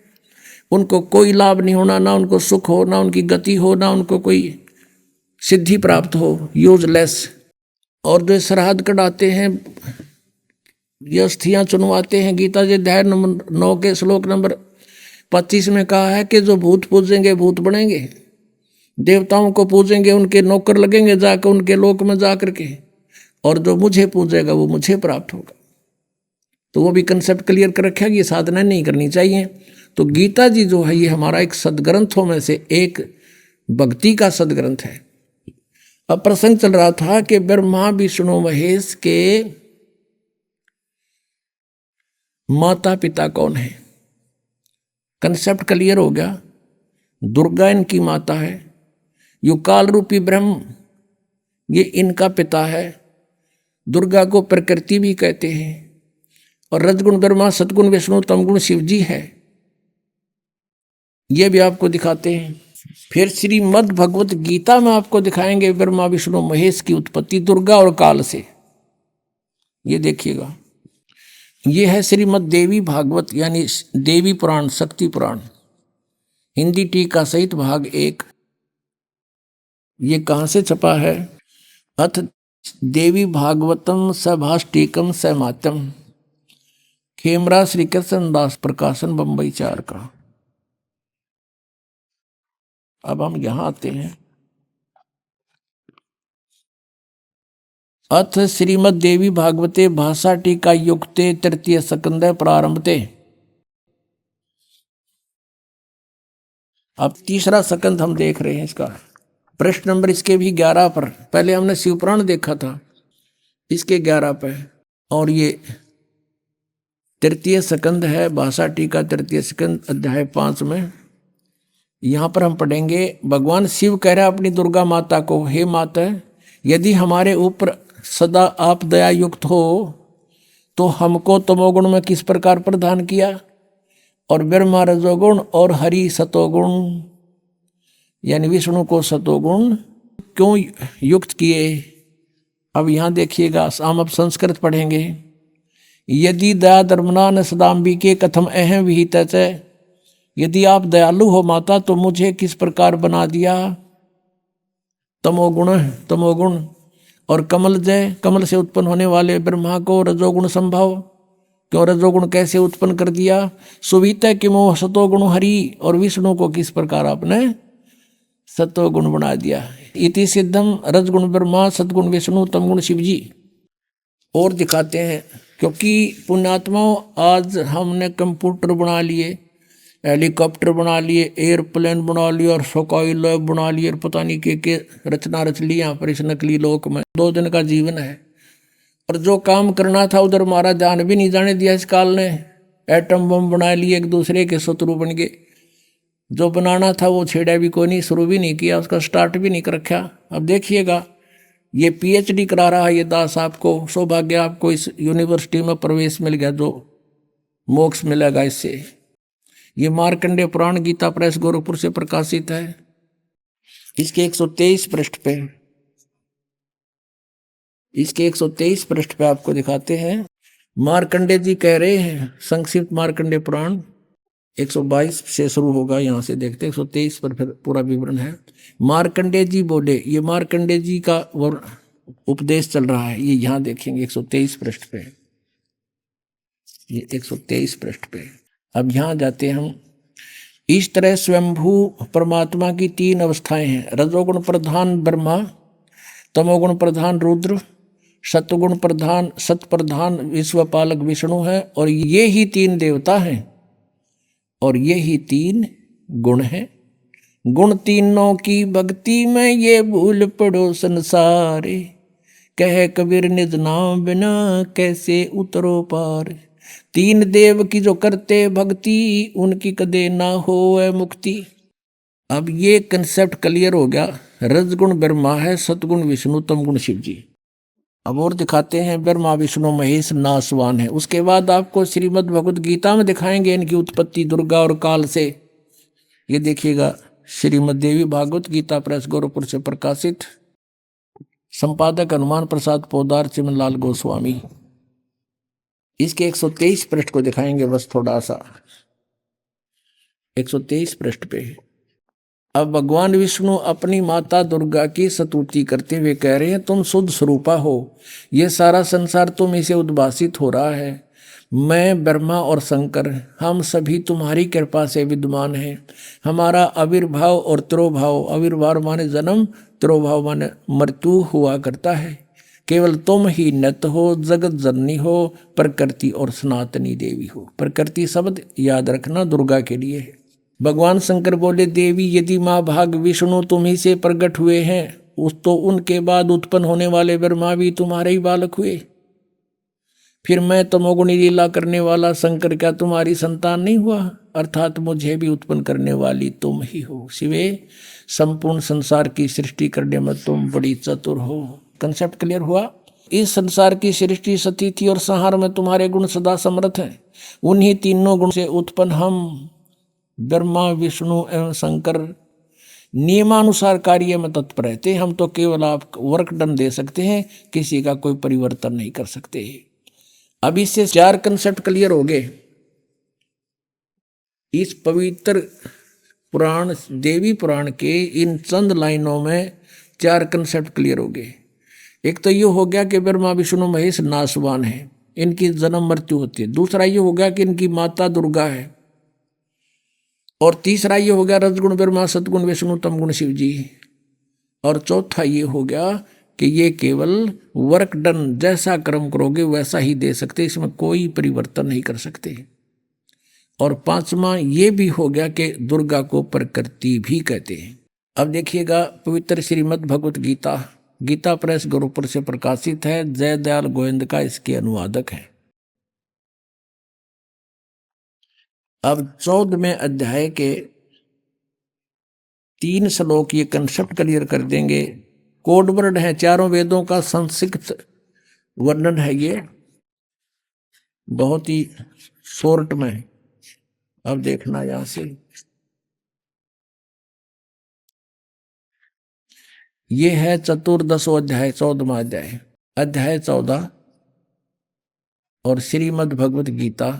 उनको कोई लाभ नहीं होना, ना उनको सुख हो, ना उनकी गति हो, ना उनको कोई सिद्धि प्राप्त हो, यूजलेस। और जो श्राद्ध कढ़ाते हैं, ये अस्थियां चुनवाते हैं, गीता जी अध्याय नंबर 9 के श्लोक नंबर 25 में कहा है कि जो भूत पूजेंगे भूत बनेंगे, देवताओं को पूजेंगे उनके नौकर लगेंगे जाकर उनके लोक में जा करके, और जो मुझे पूजेगा वो मुझे प्राप्त होगा। तो वो भी कंसेप्ट क्लियर कर रखा है कि ये साधना नहीं करनी चाहिए। तो गीता जी जो है ये हमारा एक सदग्रंथों में से एक भक्ति का सदग्रंथ है। अब प्रसंग चल रहा था कि ब्रह्मा विष्णु महेश के माता पिता कौन है। कंसेप्ट क्लियर हो गया। दुर्गा इनकी माता है, यो काल रूपी ब्रह्म ये इनका पिता है। दुर्गा को प्रकृति भी कहते हैं, और रजगुण ब्रह्मा, सतगुण विष्णु, तमगुण शिव जी है। ये भी आपको दिखाते हैं। फिर श्रीमद् भगवत गीता में आपको दिखाएंगे ब्रह्मा विष्णु महेश की उत्पत्ति दुर्गा और काल से। ये देखिएगा, ये है श्रीमद् देवी भागवत यानी देवी पुराण, शक्ति पुराण, हिंदी टीका सहित भाग 1। ये कहाँ से छपा है? अथ देवी भागवतम सभाष्टीकम समात्यम, खेमरा श्री कृष्ण दास प्रकाशन, बंबई 4 का। अब हम यहां आते हैं। अथ श्रीमद् देवी भागवते भाषा टीका युक्ते तृतीय स्कंद प्रारंभते। अब तीसरा स्कंद हम देख रहे हैं इसका। प्रश्न नंबर इसके भी 11 पर। पहले हमने शिवपुराण देखा था, इसके 11 पे। और ये तृतीय स्कंद है, भाषा टीका तृतीय स्कंद अध्याय 5 में। यहाँ पर हम पढ़ेंगे, भगवान शिव कह रहा अपनी दुर्गा माता को, हे माता, यदि हमारे ऊपर सदा आप दया युक्त हो तो हमको तमोगुण में किस प्रकार प्रदान किया, और ब्रह्मा रजोगुण और हरि सतोगुण यानी विष्णु को सतोगुण क्यों युक्त किए। अब यहाँ देखिएगा, हम अब संस्कृत पढ़ेंगे। यदि दया धर्मना न सदाम्बिके कथम अहम विहित, यदि आप दयालु हो माता तो मुझे किस प्रकार बना दिया। तमोगुण और कमल जय, कमल से उत्पन्न होने वाले ब्रह्मा को रजोगुण संभव, क्यों रजोगुण कैसे उत्पन्न कर दिया। सुवित किमो सतोगुण हरि, और विष्णु को किस प्रकार आपने सतोगुण बना दिया। इति सिद्धम रजगुण ब्रह्मा, सतगुण विष्णु, तमगुण शिव जी। और दिखाते हैं, क्योंकि पुण्यात्माओं आज हमने कंप्यूटर बना लिए, हेलीकॉप्टर बना लिए, एयरप्लेन बना लिए, और स्काई लैब बना लिए, और पता नहीं के रचना रच ली यहाँ पर इस नकली लोक में। 2 दिन का जीवन है, और जो काम करना था उधर हमारा ध्यान भी नहीं जाने दिया इस काल ने। एटम बम बना लिए, एक दूसरे के शत्रु बन गए। जो बनाना था वो छेड़ा भी कोई नहीं, शुरू भी नहीं किया, उसका स्टार्ट भी नहीं कर रखा। अब देखिएगा, ये PhD करा रहा है ये दास आपको। सौभाग्य आपको इस यूनिवर्सिटी में प्रवेश मिल गया, जो मोक्ष मिलेगा इससे। ये मार्कंडेय पुराण गीता प्रेस गोरखपुर से प्रकाशित है। इसके 123 पृष्ठ पे, इसके 123 पृष्ठ पे आपको दिखाते हैं। मार्कंडेय जी कह रहे हैं, संक्षिप्त मार्कंडेय पुराण 122 से शुरू होगा, यहाँ से देखते हैं 123 पर फिर पूरा विवरण है। मार्कंडेय जी बोले, ये मार्कंडेय जी का उपदेश चल रहा है, ये यहाँ देखेंगे 123 पृष्ठ पे, ये 123 पृष्ठ पे। अब यहाँ जाते हैं हम। इस तरह स्वयंभू परमात्मा की 3 अवस्थाएं हैं। रजोगुण प्रधान ब्रह्मा, तमोगुण प्रधान रुद्र, सतगुण प्रधान सत प्रधान विश्वपालक विष्णु है। और ये ही 3 देवता हैं, और ये ही 3 गुण हैं। गुण तीनों की भक्ति में ये भूल पड़ो संसारे, कह कबीर निज नाम बिना कैसे उतरो पार। तीन देव की जो करते भक्ति, उनकी कदे ना होए मुक्ति। अब ये कंसेप्ट क्लियर हो गया। रजगुण ब्रह्मा है, सतगुण विष्णु, तमगुण शिव जी। अब और दिखाते हैं ब्रह्मा विष्णु महेश नासवान है। उसके बाद आपको श्रीमद् भगवत गीता में दिखाएंगे इनकी उत्पत्ति दुर्गा और काल से। ये देखिएगा, श्रीमद् देवी भागवत गीता प्रेस गोरखपुर से प्रकाशित, संपादक हनुमान प्रसाद पोदार, चिमनलाल गोस्वामी। इसके 123 पृष्ठ को दिखाएंगे बस थोड़ा सा, 123 पृष्ठ पे। अब भगवान विष्णु अपनी माता दुर्गा की स्तुति करते हुए कह रहे हैं, तुम शुद्ध स्वरूपा हो, ये सारा संसार तुम इसे उद्भासित हो रहा है। मैं ब्रह्मा और शंकर हम सभी तुम्हारी कृपा से विद्यमान हैं। हमारा आविर्भाव और तिरोभाव, आविर्भाव माने जन्म, तिरोभाव माने मृत्यु हुआ करता है। केवल तुम ही नित हो, जगत जननी हो, प्रकृति और सनातनी देवी हो। प्रकृति शब्द याद रखना दुर्गा के लिए है। भगवान शंकर बोले, देवी यदि माँ भाग विष्णु तुम ही से प्रकट हुए हैं, उस तो उनके बाद उत्पन्न होने वाले ब्रह्मा भी तुम्हारे ही बालक हुए। फिर मैं तमोगुणी लीला करने वाला शंकर क्या तुम्हारी संतान नहीं हुआ? अर्थात मुझे भी उत्पन्न करने वाली तुम ही हो। शिवे, संपूर्ण संसार की सृष्टि करने में तुम बड़ी चतुर हो। कंसेप्ट क्लियर हुआ? इस संसार की सृष्टि, स्थिति और संहार में तुम्हारे गुण सदा समर्थ हैं। उन्हीं तीनों गुण से उत्पन्न हम ब्रह्मा विष्णु एवं शंकर नियमानुसार कार्य में तत्पर रहते। हम तो केवल आप वर्क डन दे सकते हैं, किसी का कोई परिवर्तन नहीं कर सकते। अब इससे 4 कंसेप्ट क्लियर हो गए। इस पवित्र पुराण, देवी पुराण के इन चंद लाइनों में 4 कंसेप्ट क्लियर हो गए। एक तो ये हो गया कि ब्रह्मा विष्णु महेश नासवान है, इनकी जन्म मृत्यु होती है। दूसरा ये हो गया कि इनकी माता दुर्गा है। और तीसरा ये हो गया रजगुण ब्रह्मा, सतगुण विष्णु, तमगुण शिव जी। और चौथा ये हो गया कि ये केवल वर्क डन, जैसा कर्म करोगे वैसा ही दे सकते, इसमें कोई परिवर्तन नहीं कर सकते। और पांचवा ये भी हो गया कि दुर्गा को प्रकृति भी कहते हैं। अब देखिएगा, पवित्र श्रीमद् भगवत गीता, गीता प्रेस गोरखपुर से प्रकाशित है। जय दयाल गोविंद का इसके अनुवादक है। अब 14वें अध्याय के 3 श्लोक ये कंसेप्ट क्लियर कर देंगे। कोड वर्ड है, चारों वेदों का संक्षिप्त वर्णन है, ये बहुत ही शॉर्ट में। अब देखना यहां से, ये है चतुर्दशो अध्याय, 14वां अध्याय, अध्याय 14 और श्रीमद् भगवत गीता।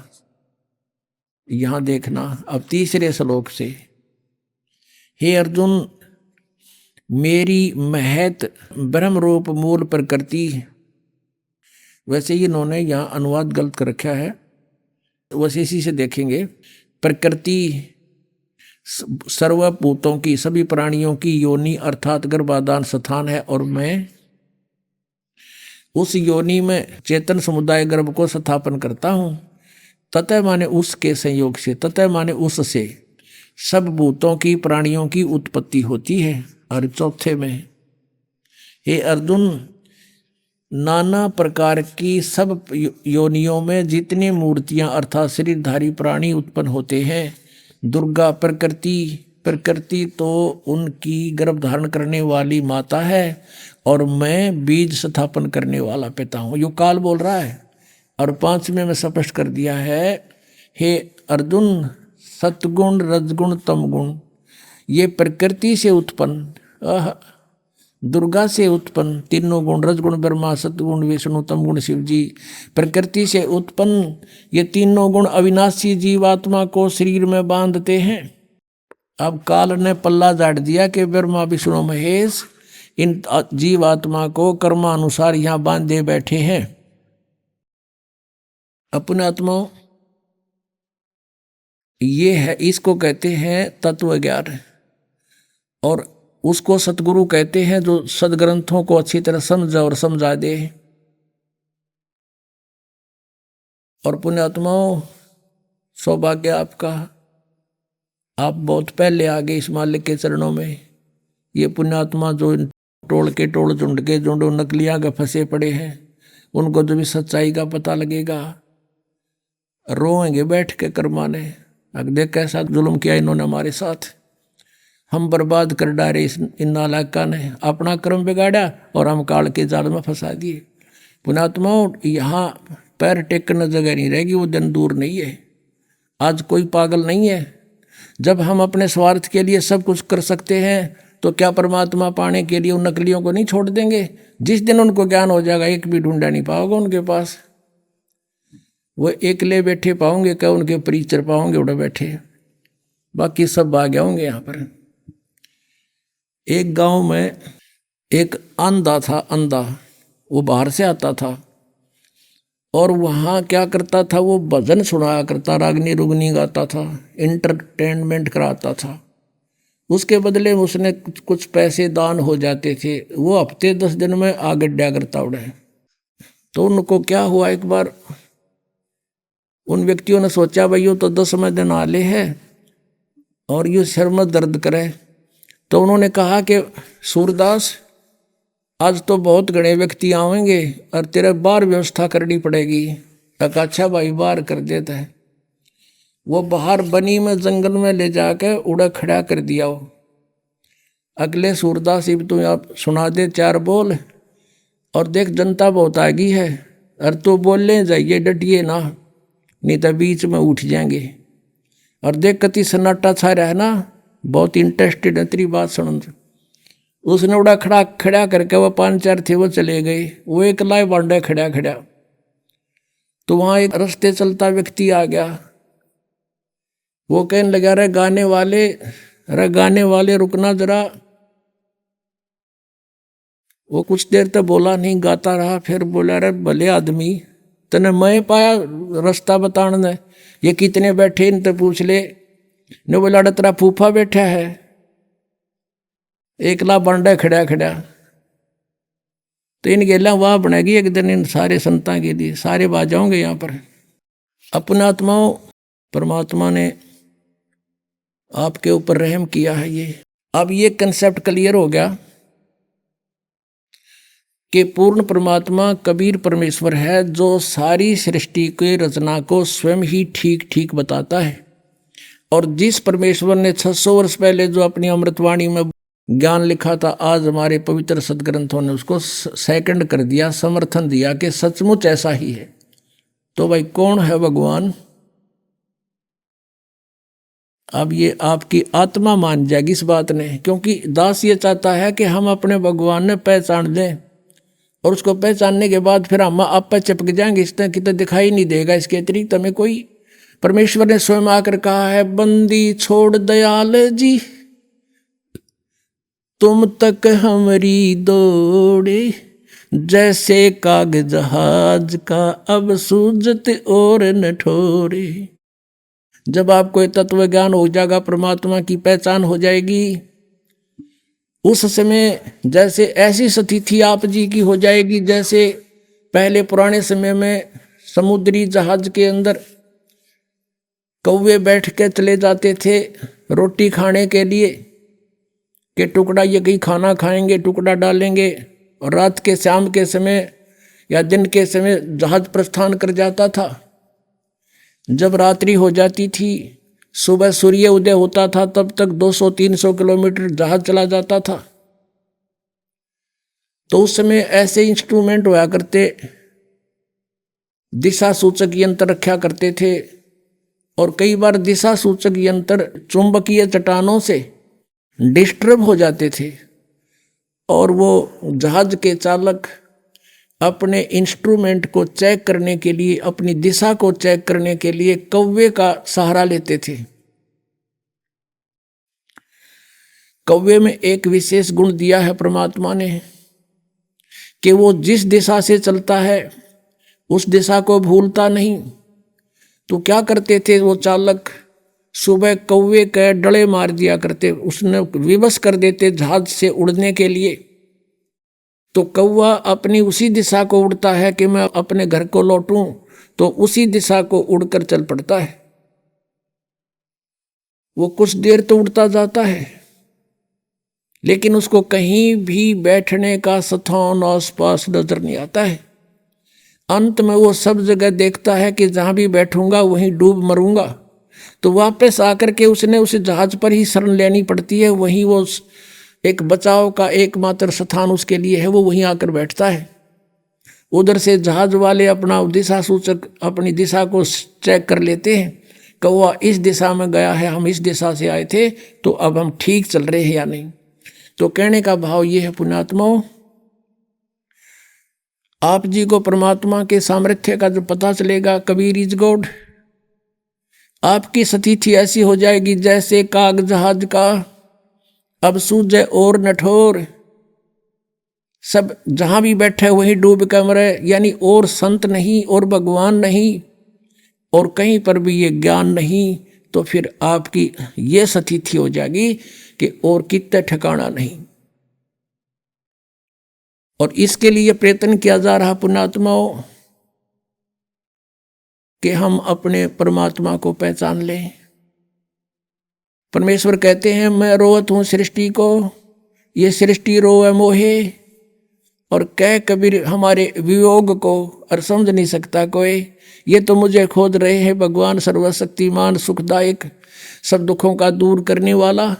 यहां देखना अब तीसरे श्लोक से, हे अर्जुन, मेरी महत ब्रह्म रूप मूल प्रकृति, वैसे ही इन्होंने यहां अनुवाद गलत कर रखा है, वैसे इसी से देखेंगे। प्रकृति सर्वभूतों की, सभी प्राणियों की योनि अर्थात गर्भाधान स्थान है, और मैं उस योनि में चेतन समुदाय गर्भ को स्थापन करता हूं। ततः माने उसके संयोग से, ततः माने उससे सब भूतों की, प्राणियों की उत्पत्ति होती है। और चौथे में, हे अर्जुन, नाना प्रकार की सब योनियों में जितनी मूर्तियां अर्थात शरीरधारी प्राणी उत्पन्न होते हैं, दुर्गा प्रकृति तो उनकी गर्भ धारण करने वाली माता है, और मैं बीज स्थापन करने वाला पिता हूं। यो काल बोल रहा है। और 5वें में स्पष्ट कर दिया है, हे अर्जुन, सतगुण रजगुण तमगुण ये प्रकृति से उत्पन्न, दुर्गा से उत्पन्न तीनों गुण, रजगुण ब्रह्मा, सतगुण विष्णु, तमगुण शिव जी, प्रकृति से उत्पन्न ये तीनों गुण अविनाशी जीवात्मा को शरीर में बांधते हैं। अब काल ने पल्ला झाड़ दिया कि ब्रह्मा विष्णु महेश इन जीवात्मा को कर्मानुसार यहाँ बांधे बैठे हैं। अपने आत्मा ये है, इसको कहते हैं तत्व ज्ञान, और उसको सतगुरु कहते हैं जो सदग्रंथों को अच्छी तरह समझा और समझा दे। और पुण्यात्माओं, सौभाग्य आपका, आप बहुत पहले आ गए इस मालिक के चरणों में। ये पुण्यात्मा जो टोल झुंड के जो नकलियां के फंसे पड़े हैं, उनको जो भी सच्चाई का पता लगेगा, रोएंगे बैठ के कर्माने। अब देख कैसा जुल्म किया इन्होंने हमारे साथ, हम बर्बाद कर डाले इन नालायका ने, अपना कर्म बिगाड़ा और हम काल के जाल में फंसा दिए। पुण्यात्माओं, यहाँ पैर टेकने जगह नहीं रहेगी, वो दिन दूर नहीं है। आज कोई पागल नहीं है। जब हम अपने स्वार्थ के लिए सब कुछ कर सकते हैं तो क्या परमात्मा पाने के लिए उन नकलियों को नहीं छोड़ देंगे? जिस दिन उनको ज्ञान हो जाएगा, एक भी ढूंढा नहीं पाओगे उनके पास। वो एकले बैठे पाओगे, क्या उनके प्रीचर पाओगे उड़े बैठे, बाकी सब आ गए होंगे यहाँ पर। एक गांव में एक अंधा था, अंधा, वो बाहर से आता था और वहाँ क्या करता था, वो भजन सुनाया करता, रागनी रुगनी गाता था, इंटरटेनमेंट कराता था। उसके बदले में उसने कुछ पैसे दान हो जाते थे, वो हफ्ते 10 दिन में आगे डा करता उड़े। तो उनको क्या हुआ, एक बार उन व्यक्तियों ने सोचा भाई यो तो 10वें दिन आले है और ये सिर में दर्द करे। तो उन्होंने कहा कि सूरदास, आज तो बहुत घने व्यक्ति आवेंगे और तेरे बाहर व्यवस्था करनी पड़ेगी। अच्छा भाई, बाहर कर देता है। वो बाहर बनी में जंगल में ले जाकर उड़ा खड़ा कर दिया। वो अगले सूरदास, इब तू आप सुना दे 4 बोल और देख जनता बहुत आगी है, और तो बोलने जाइए, डटिए ना, नहीं तो बीच में उठ जाएंगे। और देख कति सन्नाटा छा रहा है ना, बहुत इंटरेस्टेड है तेरी बात सुन। उसने उड़ा खड़ा करके, वो 5-4 थे वो चले गए, वो एक लाए बांडे खड़ा। तो वहाँ एक रास्ते चलता व्यक्ति आ गया। वो कहने लगा, अरे गाने वाले रुकना जरा। वो कुछ देर तक बोला नहीं, गाता रहा। फिर बोला, अरे भले आदमी, तने मैं पाया रास्ता बताने, ये कितने बैठे इनसे पूछ ले। ने बोला, तेरा फूफा बैठा है, एकला बांडा खड़ा। तो इन गेला वाह बनेगी एक दिन इन सारे संतां के लिए, सारे बाजाओंगे यहाँ पर। अपना आत्माओं, परमात्मा ने आपके ऊपर रहम किया है। ये अब ये कंसेप्ट क्लियर हो गया कि पूर्ण परमात्मा कबीर परमेश्वर है, जो सारी सृष्टि के रचना को स्वयं ही ठीक बताता है। और जिस परमेश्वर ने 600 वर्ष पहले जो अपनी अमृतवाणी में ज्ञान लिखा था, आज हमारे पवित्र सदग्रंथों ने उसको सेकंड कर दिया, समर्थन दिया कि सचमुच ऐसा ही है। तो भाई कौन है भगवान? अब ये आपकी आत्मा मान जाएगी इस बात ने, क्योंकि दास ये चाहता है कि हम अपने भगवान ने पहचान दें, और उसको पहचानने के बाद फिर हम आप पर चिपक जाएंगे, इस तरह की तो दिखाई नहीं देगा इसके अतिरिक्त हमें कोई। परमेश्वर ने स्वयं आकर कहा है, बंदी छोड़ दयाल जी, तुम तक हमारी दौड़े, जैसे काग जहाज का अब सूझत और न ठोरे। जब आपको तत्व ज्ञान हो जाएगा, परमात्मा की पहचान हो जाएगी, उस समय जैसे ऐसी स्थिति आप जी की हो जाएगी जैसे पहले पुराने समय में समुद्री जहाज के अंदर कौवे बैठ के चले जाते थे रोटी खाने के लिए, कि टुकड़ा ये कहीं खाना खाएंगे, टुकड़ा डालेंगे, और रात के शाम के समय या दिन के समय जहाज प्रस्थान कर जाता था। जब रात्रि हो जाती थी, सुबह सूर्य उदय होता था, तब तक 200-300 किलोमीटर जहाज चला जाता था। तो उस समय ऐसे इंस्ट्रूमेंट हुआ करते, दिशा सूचक यंत्र रखा करते थे, और कई बार दिशा सूचक यंत्र चुंबकीय चट्टानों से डिस्टर्ब हो जाते थे, और वो जहाज के चालक अपने इंस्ट्रूमेंट को चेक करने के लिए, अपनी दिशा को चेक करने के लिए कौवे का सहारा लेते थे। कौवे में एक विशेष गुण दिया है परमात्मा ने कि वो जिस दिशा से चलता है उस दिशा को भूलता नहीं। तो क्या करते थे वो चालक, सुबह कौवे के डले मार दिया करते, उसने विवश कर देते जहाज से उड़ने के लिए। तो कौवा अपनी उसी दिशा को उड़ता है कि मैं अपने घर को लौटूं, तो उसी दिशा को उड़कर चल पड़ता है। वो कुछ देर तो उड़ता जाता है, लेकिन उसको कहीं भी बैठने का स्थान आसपास नजर नहीं आता है। अंत में वो सब जगह देखता है कि जहां भी बैठूंगा वहीं डूब मरूंगा, तो वापस आकर के उसने उस जहाज पर ही शरण लेनी पड़ती है। वहीं वो एक बचाव का एकमात्र स्थान उसके लिए है, वो वहीं आकर बैठता है। उधर से जहाज वाले अपना दिशा सूचक अपनी दिशा को चेक कर लेते हैं, कौवा इस दिशा में गया है, हम इस दिशा से आए थे, तो अब हम ठीक चल रहे हैं या नहीं। तो कहने का भाव ये है पुण्यात्माओं, आप जी को परमात्मा के सामर्थ्य का जो पता चलेगा, कबीर इज गॉड, आपकी स्थिति ऐसी हो जाएगी जैसे काग जहाज का अब सूझे और नठोर, सब जहां भी बैठे वहीं डूब कर मरे। यानी और संत नहीं और भगवान नहीं और कहीं पर भी ये ज्ञान नहीं, तो फिर आपकी ये स्थिति हो जाएगी कि और कितने ठिकाना नहीं। और इसके लिए प्रयत्न किया जा रहा पुण्यात्माओं कि हम अपने परमात्मा को पहचान लें। परमेश्वर कहते हैं, मैं रोवत हूं सृष्टि को, ये सृष्टि रोवे मोहे, और कह कबीर हमारे वियोग को और समझ नहीं सकता कोई, ये तो मुझे खोज रहे हैं भगवान सर्वशक्तिमान सुखदायक सब दुखों का दूर करने वाला।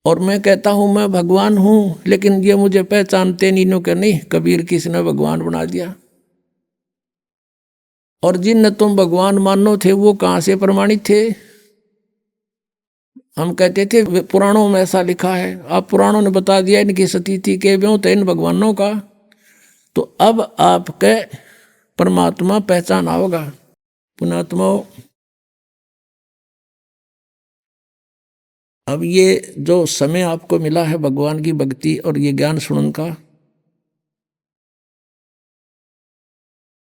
और मैं कहता हूं मैं भगवान हूं, लेकिन ये मुझे पहचानते नहीं, नो के नहीं कबीर किसने भगवान बना दिया। और जिन तुम भगवान मानो थे वो कहां से प्रमाणित थे? हम कहते थे पुराणों में ऐसा लिखा है, आप पुराणों ने बता दिया इनकी स्थिति के व्यों थे इन भगवानों का, तो अब आपके परमात्मा पहचाना होगा। पुण्यात्माओं, अब ये जो समय आपको मिला है भगवान की भक्ति और ये ज्ञान सुनने का,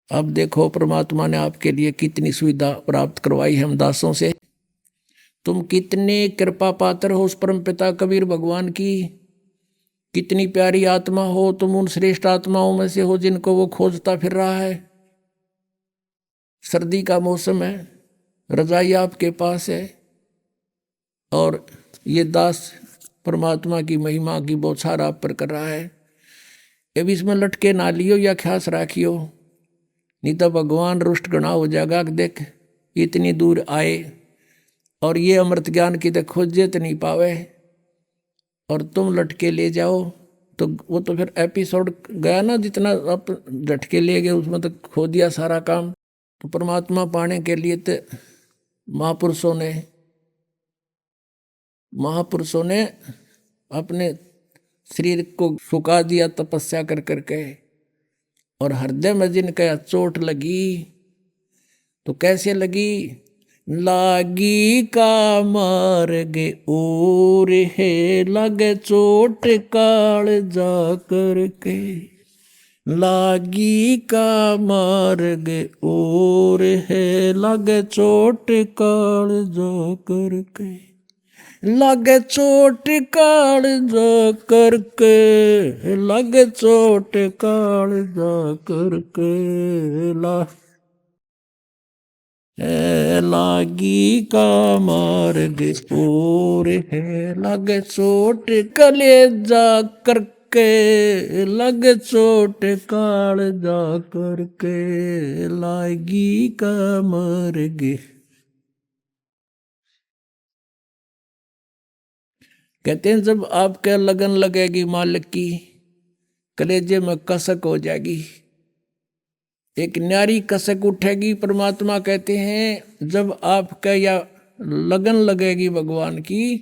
अब देखो परमात्मा ने आपके लिए कितनी सुविधा प्राप्त करवाई है हम दासों से। तुम कितने कृपा पात्र हो उस परम पिता कबीर भगवान की, कितनी प्यारी आत्मा हो तुम, उन श्रेष्ठ आत्माओं में से हो जिनको वो खोजता फिर रहा है। सर्दी का मौसम है, रजाई आपके पास है, और ये दास परमात्मा की महिमा की बौछार आप पर कर रहा है। अब इसमें लटके ना लियो या ख्यास राखियो, नहीं तो भगवान रुष्ट गणा हो जाएगा कि देख इतनी दूर आए और ये अमृत ज्ञान की तो खोजे तो नहीं पावे और तुम लटके ले जाओ, तो वो तो फिर एपिसोड गया ना, जितना आप झटके ले गए उसमें तो खो दिया सारा काम। तो परमात्मा पाने के लिए तो महापुरुषों ने अपने शरीर को सुखा दिया तपस्या कर करके, और हृदय में जिनका चोट लगी तो कैसे लगी? लागी का मार्ग और है लगे चोट काल जा करके, लागी का मार्ग और है लगे चोट काल जा करके, लगे चोट काल जा करके, लगे चोट काल जा करके, लागी का मार्ग और है लगे चोट कले जा करके, लगे चोट काल जा करके, लागी का मार्ग। कहते हैं जब आपके लगन लगेगी मालिक की, कलेजे में कसक हो जाएगी, एक न्यारी कसक उठेगी। परमात्मा कहते हैं जब आपका या लगन लगेगी भगवान की,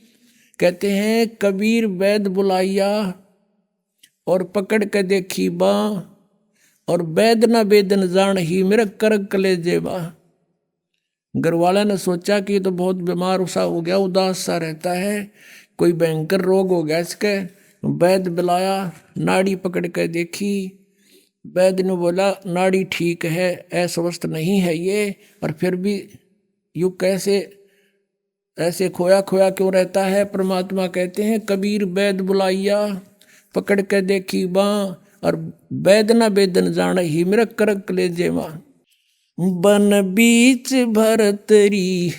कहते हैं कबीर वैद बुलाइया और पकड़ के देखी बा, और वैद न वेदन जान ही मेरा कर कलेजे बा। घर वाला ने सोचा कि तो बहुत बीमार सा हो गया, उदास सा रहता है, कोई भयंकर रोग हो गया इसके। वैद बुलाया, नाड़ी पकड़ के देखी, वैद्य ने बोला नाड़ी ठीक है, अस्वस्थ नहीं है ये, और फिर भी यू कैसे ऐसे खोया खोया क्यों रहता है? परमात्मा कहते हैं कबीर वैद्य बुलाइया पकड़ के देखी बाँ, और वैद्य न वेदन जान ही मेरा करक ले जेवा। बन बीच भरतरी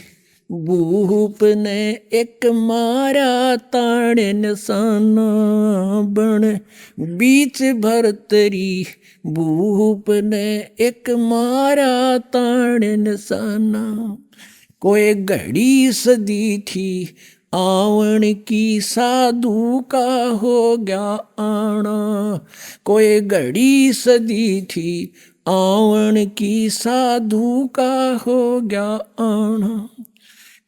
भूप ने एक मारा ताणे निशाना बन बीच भरतरी। भूप ने एक मारा ताणे निशाना। कोई घड़ी सदी थी आवन की साधु का हो गया आना। कोई घड़ी सदी थी आवन की साधु का हो गया आना।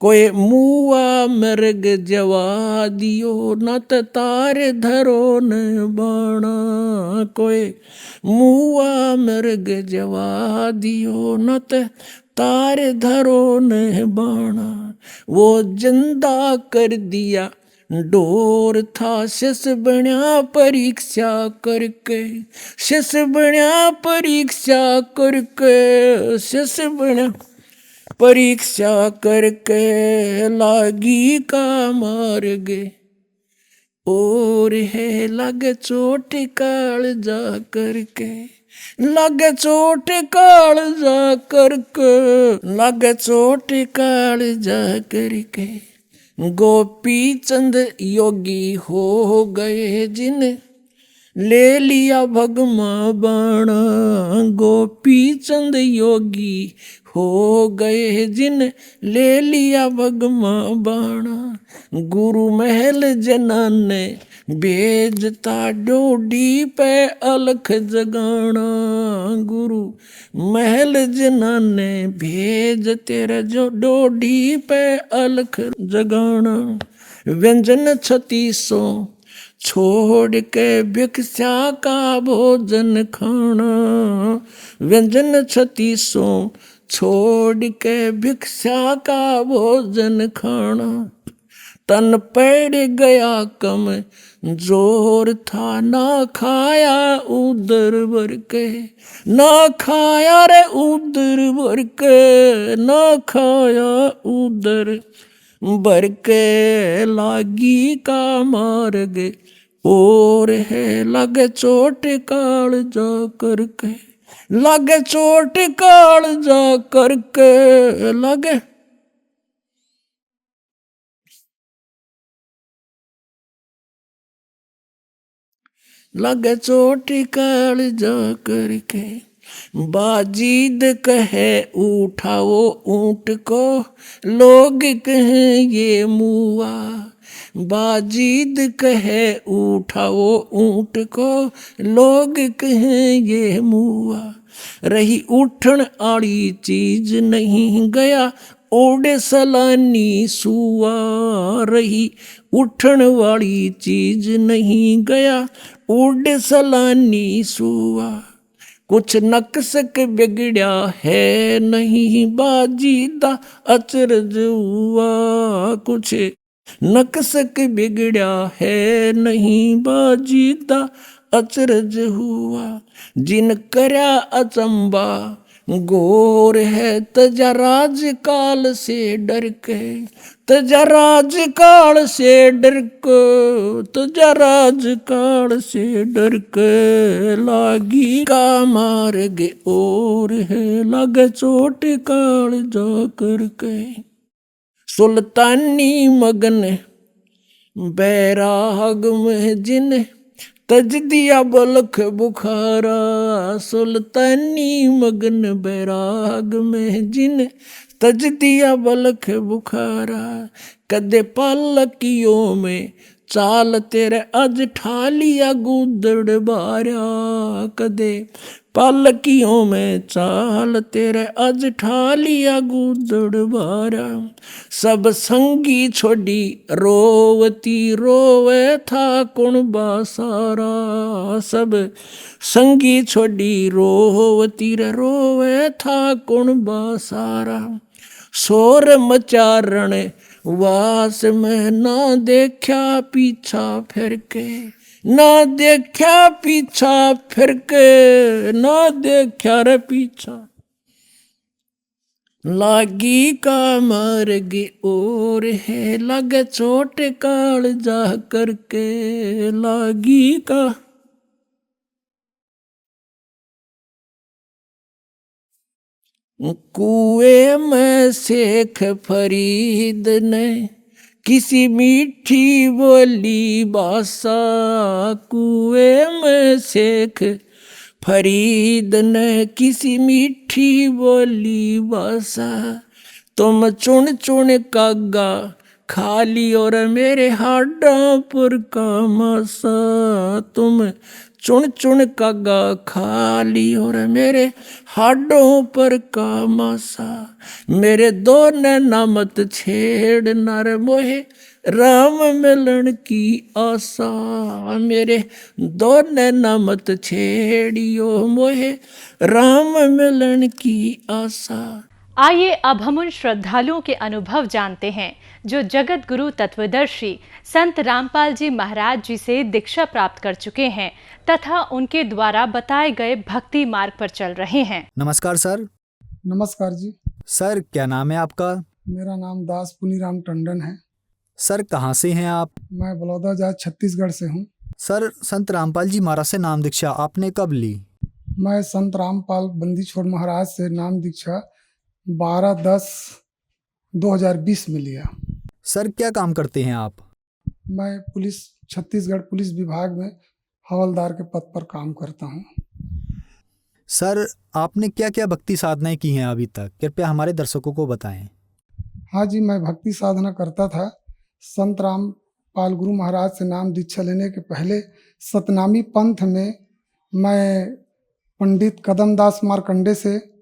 कोई मुआ मृग जवा दियो न तार धरो न बाणा। कोई मुआ मृग जवा दियो न तार धरो न बाणा। वो जिंदा कर दिया डोर था शिष बण्या परीक्षा करके। शिष बण्या परीक्षा करके। शिष बण्या परीक्षा करके लागी का मार्ग। और है लग चोट काल जा करके। लग चोट काल जा करके। लग चोट काल जा करके। गोपी चंद योगी हो गए जिन ले लिया भगमा बाणा। गोपी चंद योगी हो गए जिन ले लिया भगमा बाणा। गुरु महल जनान ने भेजता डोडी पे अलख जगाना। गुरु महल जनान ने भेज तेरे जो डोडी पे अलख जगाना। व्यंजन 3600 छोड़ के भिक्षा का भोजन खाना। व्यंजन 3600 छोड़ के भिक्षा का भोजन खाना। तन पड़ गया कम जोर था ना खाया उदर भर के। ना खाया रे उदर भर के। ना खाया उदर भर के लागी का मार्ग। और है लग चोट काल जा करके। लग चोट काल जा करके। लगे लग चोट काल जा करके। बाजीद कहे उठाओ ऊंट को लोग कहें ये मुआ। बाजीद कहे उठाओ ऊंट को लोग कहें ये मुआ। रही उठन आड़ी चीज नहीं गया ओडे सलानी सुआ। रही उठन वाली चीज नहीं गया ओडे सलानी सुआ। कुछ नक्सक बिगड़या है नहीं बाजीदा अचरज हुआ। कुछ नक्सक बिगड़या है नहीं बाजीदा अचरज हुआ। जिन करया अचंबा घोर है तजा राज काल से डर के। तजा राज काल से डर के। तजा राज काल से डर के लागी का मार्ग। और है लग चोट काल जा करके। सुल्तानी मगन बैराग में जिन तज दिया बलख बुखारा। सुल्तानी मगन बैराग में जिन तज दिया बलख बुखारा। कदे पालकियों में चाल तेरे अज ठालिया गुदड़ बारा। कदे पालकियों में चाल तेरे अज ठालिया गुदड़ बारा। सब संगी छोड़ी रोवती रोवे था कुण बासारा। सब संगी छोड़ी रोवती रोवे था कुण बासारा। शोर मचारण वास में ना देखा पीछा फिर के। ना देखा पीछा फिर के। ना देखा रे पीछा लागी का मार्ग। और है लग चोट काल जा करके लागी का। कुएं में शेख फरीद ने किसी मीठी बोली बासा, कुएं में शेख फरीद ने किसी मीठी बोली बासा। तुम चुन चुन कागा खाली और मेरे हाडों पर का मासा, तुम चुन चुन कागा खाली और मेरे हाडों पर का मासा। मेरे दो नैना मत छेड़ नर मोहे राम मिलन की आशा, मेरे दो नैना मत छेड़ियो मोहे राम मिलन की आशा। आइए अब हम उन श्रद्धालुओं के अनुभव जानते हैं जो जगत गुरु तत्वदर्शी संत रामपाल जी महाराज जी से दीक्षा प्राप्त कर चुके हैं तथा उनके द्वारा बताए गए भक्ति मार्ग पर चल रहे हैं। नमस्कार सर। नमस्कार जी। सर क्या नाम है आपका? मेरा नाम दास पुनीराम टंडन है। सर कहाँ से हैं आप? मैं बलौदाबाजार छत्तीसगढ़ से हूँ। सर संत रामपाल जी महाराज से नाम दीक्षा आपने कब ली? मैं संत रामपाल बंदी छोड़ महाराज से नाम दीक्षा 12/10/2020 में लिया। सर क्या काम करते हैं आप? मैं छत्तीसगढ़ पुलिस विभाग में हवलदार के पद पर काम करता हूँ। सर आपने क्या क्या भक्ति साधनाएं की हैं अभी तक, कृपया हमारे दर्शकों को बताएं। हाँ जी, मैं भक्ति साधना करता था। संत रामपाल गुरु महाराज से नाम दीक्षा लेने के पहले सतनामी पंथ में मैं पंडित कदमदास मार्कंडे से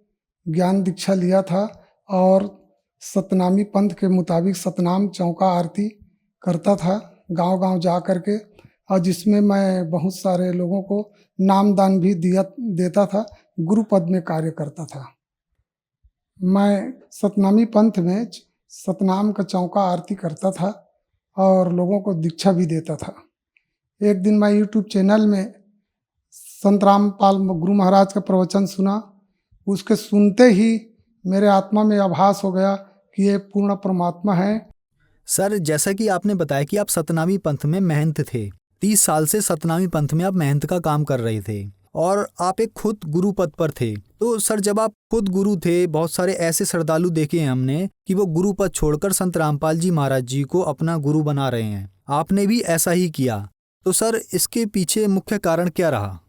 ज्ञान दीक्षा लिया था और सतनामी पंथ के मुताबिक सतनाम चौका आरती करता था गांव-गांव जा कर के, और जिसमें मैं बहुत सारे लोगों को नामदान भी देता था, गुरु पद में कार्य करता था। मैं सतनामी पंथ में सतनाम का चौका आरती करता था और लोगों को दीक्षा भी देता था। एक दिन मैं यूट्यूब चैनल में संत रामपाल गुरु महाराज का प्रवचन सुना। उसके सुनते ही मेरे आत्मा में आभास हो गया कि ये पूर्ण परमात्मा है। सर जैसा कि आपने बताया कि आप सतनामी पंथ में महंत थे, 30 साल से सतनामी पंथ में आप महंत का काम कर रहे थे और आप एक खुद गुरु पद पर थे। तो सर जब आप खुद गुरु थे, बहुत सारे ऐसे श्रद्धालु देखे हैं हमने कि वो गुरु पद छोड़कर संत रामपाल जी महाराज जी को अपना गुरु बना रहे हैं, आपने भी ऐसा ही किया। तो सर इसके पीछे मुख्य कारण क्या रहा?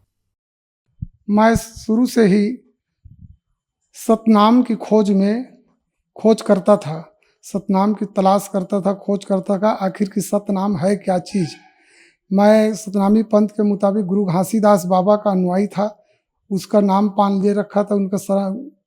मैं शुरू से ही सतनाम की खोज करता था, सतनाम की तलाश करता था, खोज करता था आखिर की सतनाम है क्या चीज़। मैं सतनामी पंथ के मुताबिक गुरु घासीदास बाबा का अनुयायी था, उसका नाम पान ले रखा था, उनका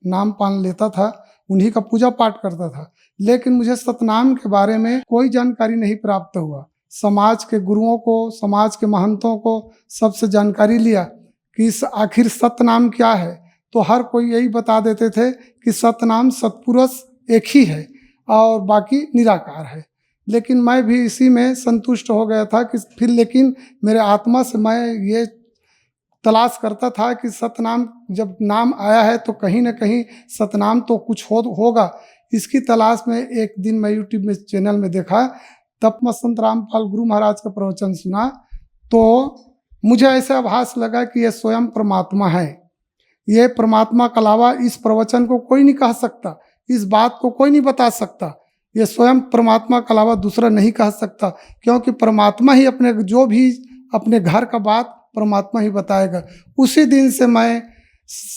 नाम पान लेता था, उन्हीं का पूजा पाठ करता था। लेकिन मुझे सतनाम के बारे में कोई जानकारी नहीं प्राप्त हुआ। समाज के गुरुओं को, समाज के महंतों को सबसे जानकारी लिया कि आखिर सतनाम क्या है, तो हर कोई यही बता देते थे कि सतनाम सतपुरुष एक ही है और बाकी निराकार है। लेकिन मैं भी इसी में संतुष्ट हो गया था कि फिर लेकिन मेरे आत्मा से मैं ये तलाश करता था कि सतनाम जब नाम आया है तो कहीं ना कहीं सतनाम तो कुछ होगा। इसकी तलाश में एक दिन मैं यूट्यूब में चैनल में देखा, तब मैं संत रामपाल गुरु महाराज का प्रवचन सुना तो मुझे ऐसा आभास लगा कि यह स्वयं परमात्मा है। ये परमात्मा के अलावा इस प्रवचन को कोई नहीं कह सकता, इस बात को कोई नहीं बता सकता। ये स्वयं परमात्मा के अलावा दूसरा नहीं कह सकता, क्योंकि परमात्मा ही अपने घर का बात परमात्मा ही बताएगा। उसी दिन से मैं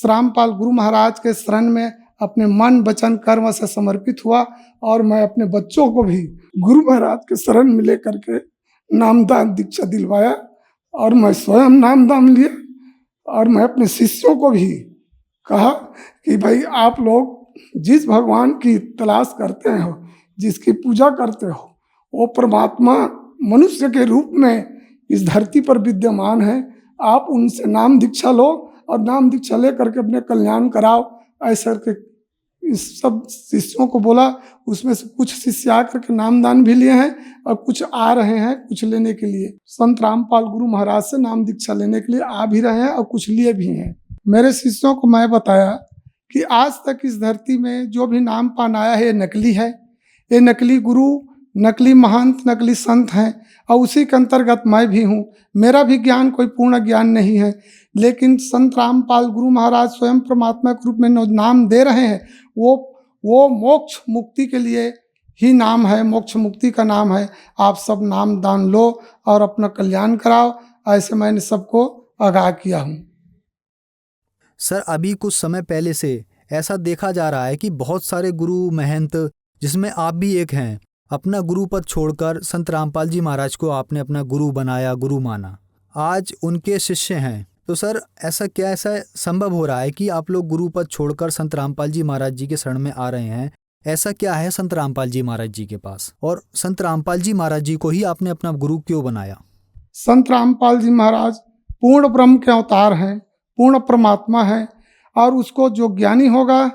रामपाल गुरु महाराज के शरण में अपने मन वचन कर्म से समर्पित हुआ और मैं अपने बच्चों को भी गुरु महाराज के शरण में लेकर के नामदान दीक्षा दिलवाया और मैं स्वयं नामदान लिया। और मैं अपने शिष्यों को भी कहा कि भाई आप लोग जिस भगवान की तलाश करते हो, जिसकी पूजा करते हो, वो परमात्मा मनुष्य के रूप में इस धरती पर विद्यमान है। आप उनसे नाम दीक्षा लो और नाम दीक्षा ले करके अपने कल्याण कराओ। ऐसा करके इस सब शिष्यों को बोला। उसमें से कुछ शिष्य आकर के नामदान भी लिए हैं और कुछ आ रहे हैं कुछ लेने के लिए। संत रामपाल गुरु महाराज से नाम दीक्षा लेने के लिए आ भी रहे हैं और कुछ लिए भी हैं। मेरे शिष्यों को मैं बताया कि आज तक इस धरती में जो भी नाम पान आया है ये नकली है। ये नकली गुरु नकली महंत, नकली संत हैं और उसी के अंतर्गत मैं भी हूँ। मेरा भी ज्ञान कोई पूर्ण ज्ञान नहीं है, लेकिन संत रामपाल गुरु महाराज स्वयं परमात्मा के रूप में नाम दे रहे हैं, वो मोक्ष मुक्ति के लिए ही नाम है, मोक्ष मुक्ति का नाम है। आप सब नाम दान लो और अपना कल्याण कराओ, ऐसे मैंने सबको आगाह किया हूँ। सर, अभी कुछ समय पहले से ऐसा देखा जा रहा है कि बहुत सारे गुरु महंत, जिसमें आप भी एक हैं, अपना गुरु पद छोड़कर संत रामपाल जी महाराज को आपने अपना गुरु बनाया, गुरु माना, आज उनके शिष्य हैं। तो सर, ऐसा संभव हो रहा है कि आप लोग गुरु पद छोड़कर संत रामपाल जी महाराज जी के शरण में आ रहे हैं? ऐसा क्या है संत रामपाल जी महाराज जी के पास, और संत रामपाल जी महाराज जी को ही आपने अपना गुरु क्यों बनाया? संत रामपाल जी महाराज पूर्ण ब्रह्म के अवतार हैं, पूर्ण परमात्मा है, और उसको जो ज्ञानी होगा,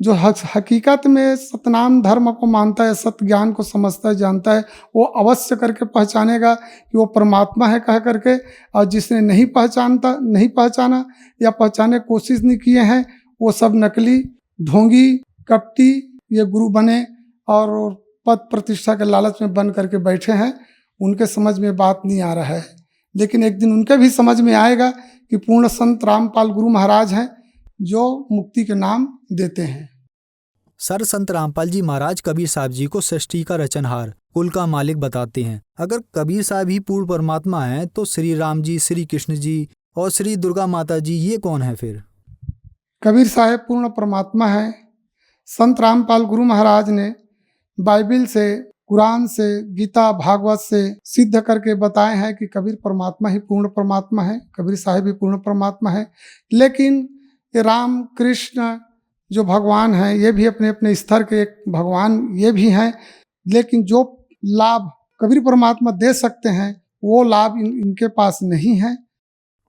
जो हकीकत में सतनाम धर्म को मानता है, सत्य ज्ञान को समझता है, जानता है, वो अवश्य करके पहचानेगा कि वो परमात्मा है कह करके। और जिसने नहीं पहचाना या पहचाने कोशिश नहीं किए हैं, वो सब नकली, ढोंगी, कपटी ये गुरु बने और पद प्रतिष्ठा के लालच में बन करके बैठे हैं। उनके समझ में बात नहीं आ रहा है, लेकिन एक दिन उनके भी समझ में आएगा कि पूर्ण संत रामपाल गुरु महाराज हैं जो मुक्ति के नाम देते हैं। सर, संत रामपाल जी महाराज कबीर साहब जी को सृष्टि का रचनहार, कुल का मालिक बताते हैं। अगर कबीर साहब ही पूर्ण परमात्मा हैं, तो श्री राम जी, श्री कृष्ण जी और श्री दुर्गा माता जी ये कौन है फिर? कबीर साहब पूर्ण परमात्मा है। संत रामपाल गुरु महाराज ने बाइबिल से, कुरान से, गीता भागवत से सिद्ध करके बताए हैं कि कबीर परमात्मा ही पूर्ण परमात्मा है, कबीर साहब भी पूर्ण परमात्मा है। लेकिन ये राम कृष्ण जो भगवान हैं, ये भी अपने अपने स्तर के एक भगवान ये भी हैं, लेकिन जो लाभ कबीर परमात्मा दे सकते हैं वो लाभ इनके पास नहीं है।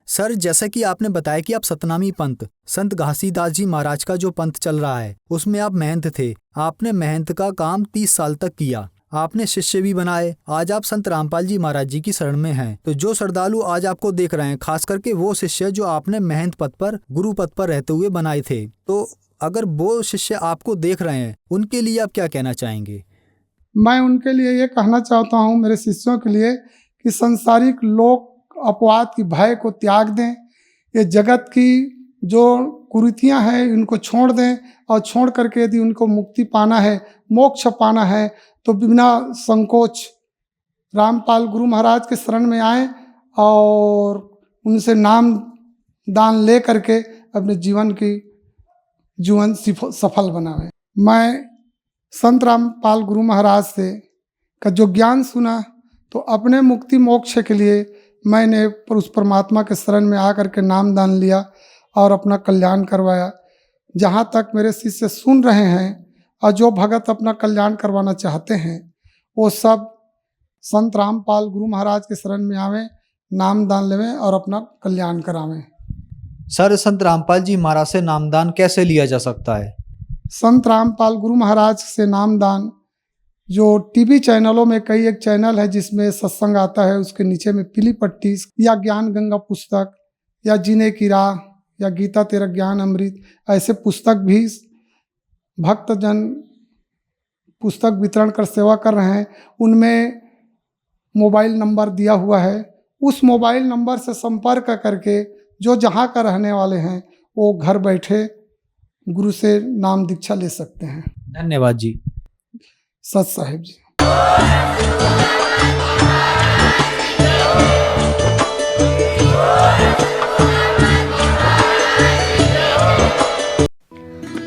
सर, जैसा कि आपने बताया कि आप सतनामी पंथ, संत घासीदास जी महाराज का जो पंथ चल रहा है, उसमें आप महंत थे। आपने महंत का काम 30 साल तक किया, आपने शिष्य भी बनाए। आज आप संत रामपाल जी महाराज जी की शरण में हैं। तो जो श्रद्धालु आज आपको देख रहे हैं, खास करके वो शिष्य जो आपने महंत पद पर, गुरु पद पर रहते हुए बनाए थे, तो अगर वो शिष्य आपको देख रहे हैं, उनके लिए आप क्या कहना चाहेंगे? मैं उनके लिए ये कहना चाहता हूँ, मेरे शिष्यों के लिए, कि संसारिक लोक अपवाद की भय को त्याग दें। ये जगत की जो कुरीतियाँ हैं इनको छोड़ दें, और छोड़ करके यदि उनको मुक्ति पाना है, मोक्ष पाना है, तो बिना संकोच रामपाल गुरु महाराज के शरण में आएँ और उनसे नाम दान ले करके अपने जीवन सफल बनावे। मैं संत रामपाल गुरु महाराज से का जो ज्ञान सुना, तो अपने मुक्ति मोक्ष के लिए मैंने उस परमात्मा के शरण में आकर के नाम दान लिया और अपना कल्याण करवाया। जहाँ तक मेरे शिष्य सुन रहे हैं और जो भगत अपना कल्याण करवाना चाहते हैं, वो सब संत रामपाल गुरु महाराज के शरण में आवें, नाम दान लेवें और अपना कल्याण करावें। सर, संत रामपाल जी महाराज से नामदान कैसे लिया जा सकता है? संत रामपाल गुरु महाराज से नामदान, जो टीवी चैनलों में कई एक चैनल है जिसमें सत्संग आता है, उसके नीचे में पीली पट्टी या ज्ञान गंगा पुस्तक या जीने की राह या गीता तेरा ज्ञान अमृत, ऐसे पुस्तक भी भक्तजन पुस्तक वितरण कर सेवा कर रहे हैं। उनमें मोबाइल नंबर दिया हुआ है, उस मोबाइल नंबर से संपर्क करके जो जहाँ का रहने वाले हैं वो घर बैठे गुरु से नाम दीक्षा ले सकते हैं। धन्यवाद जी। सत साहिब जी।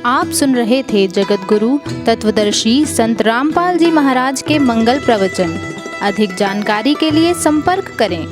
आप सुन रहे थे जगत गुरु तत्वदर्शी संत रामपाल जी महाराज के मंगल प्रवचन। अधिक जानकारी के लिए संपर्क करें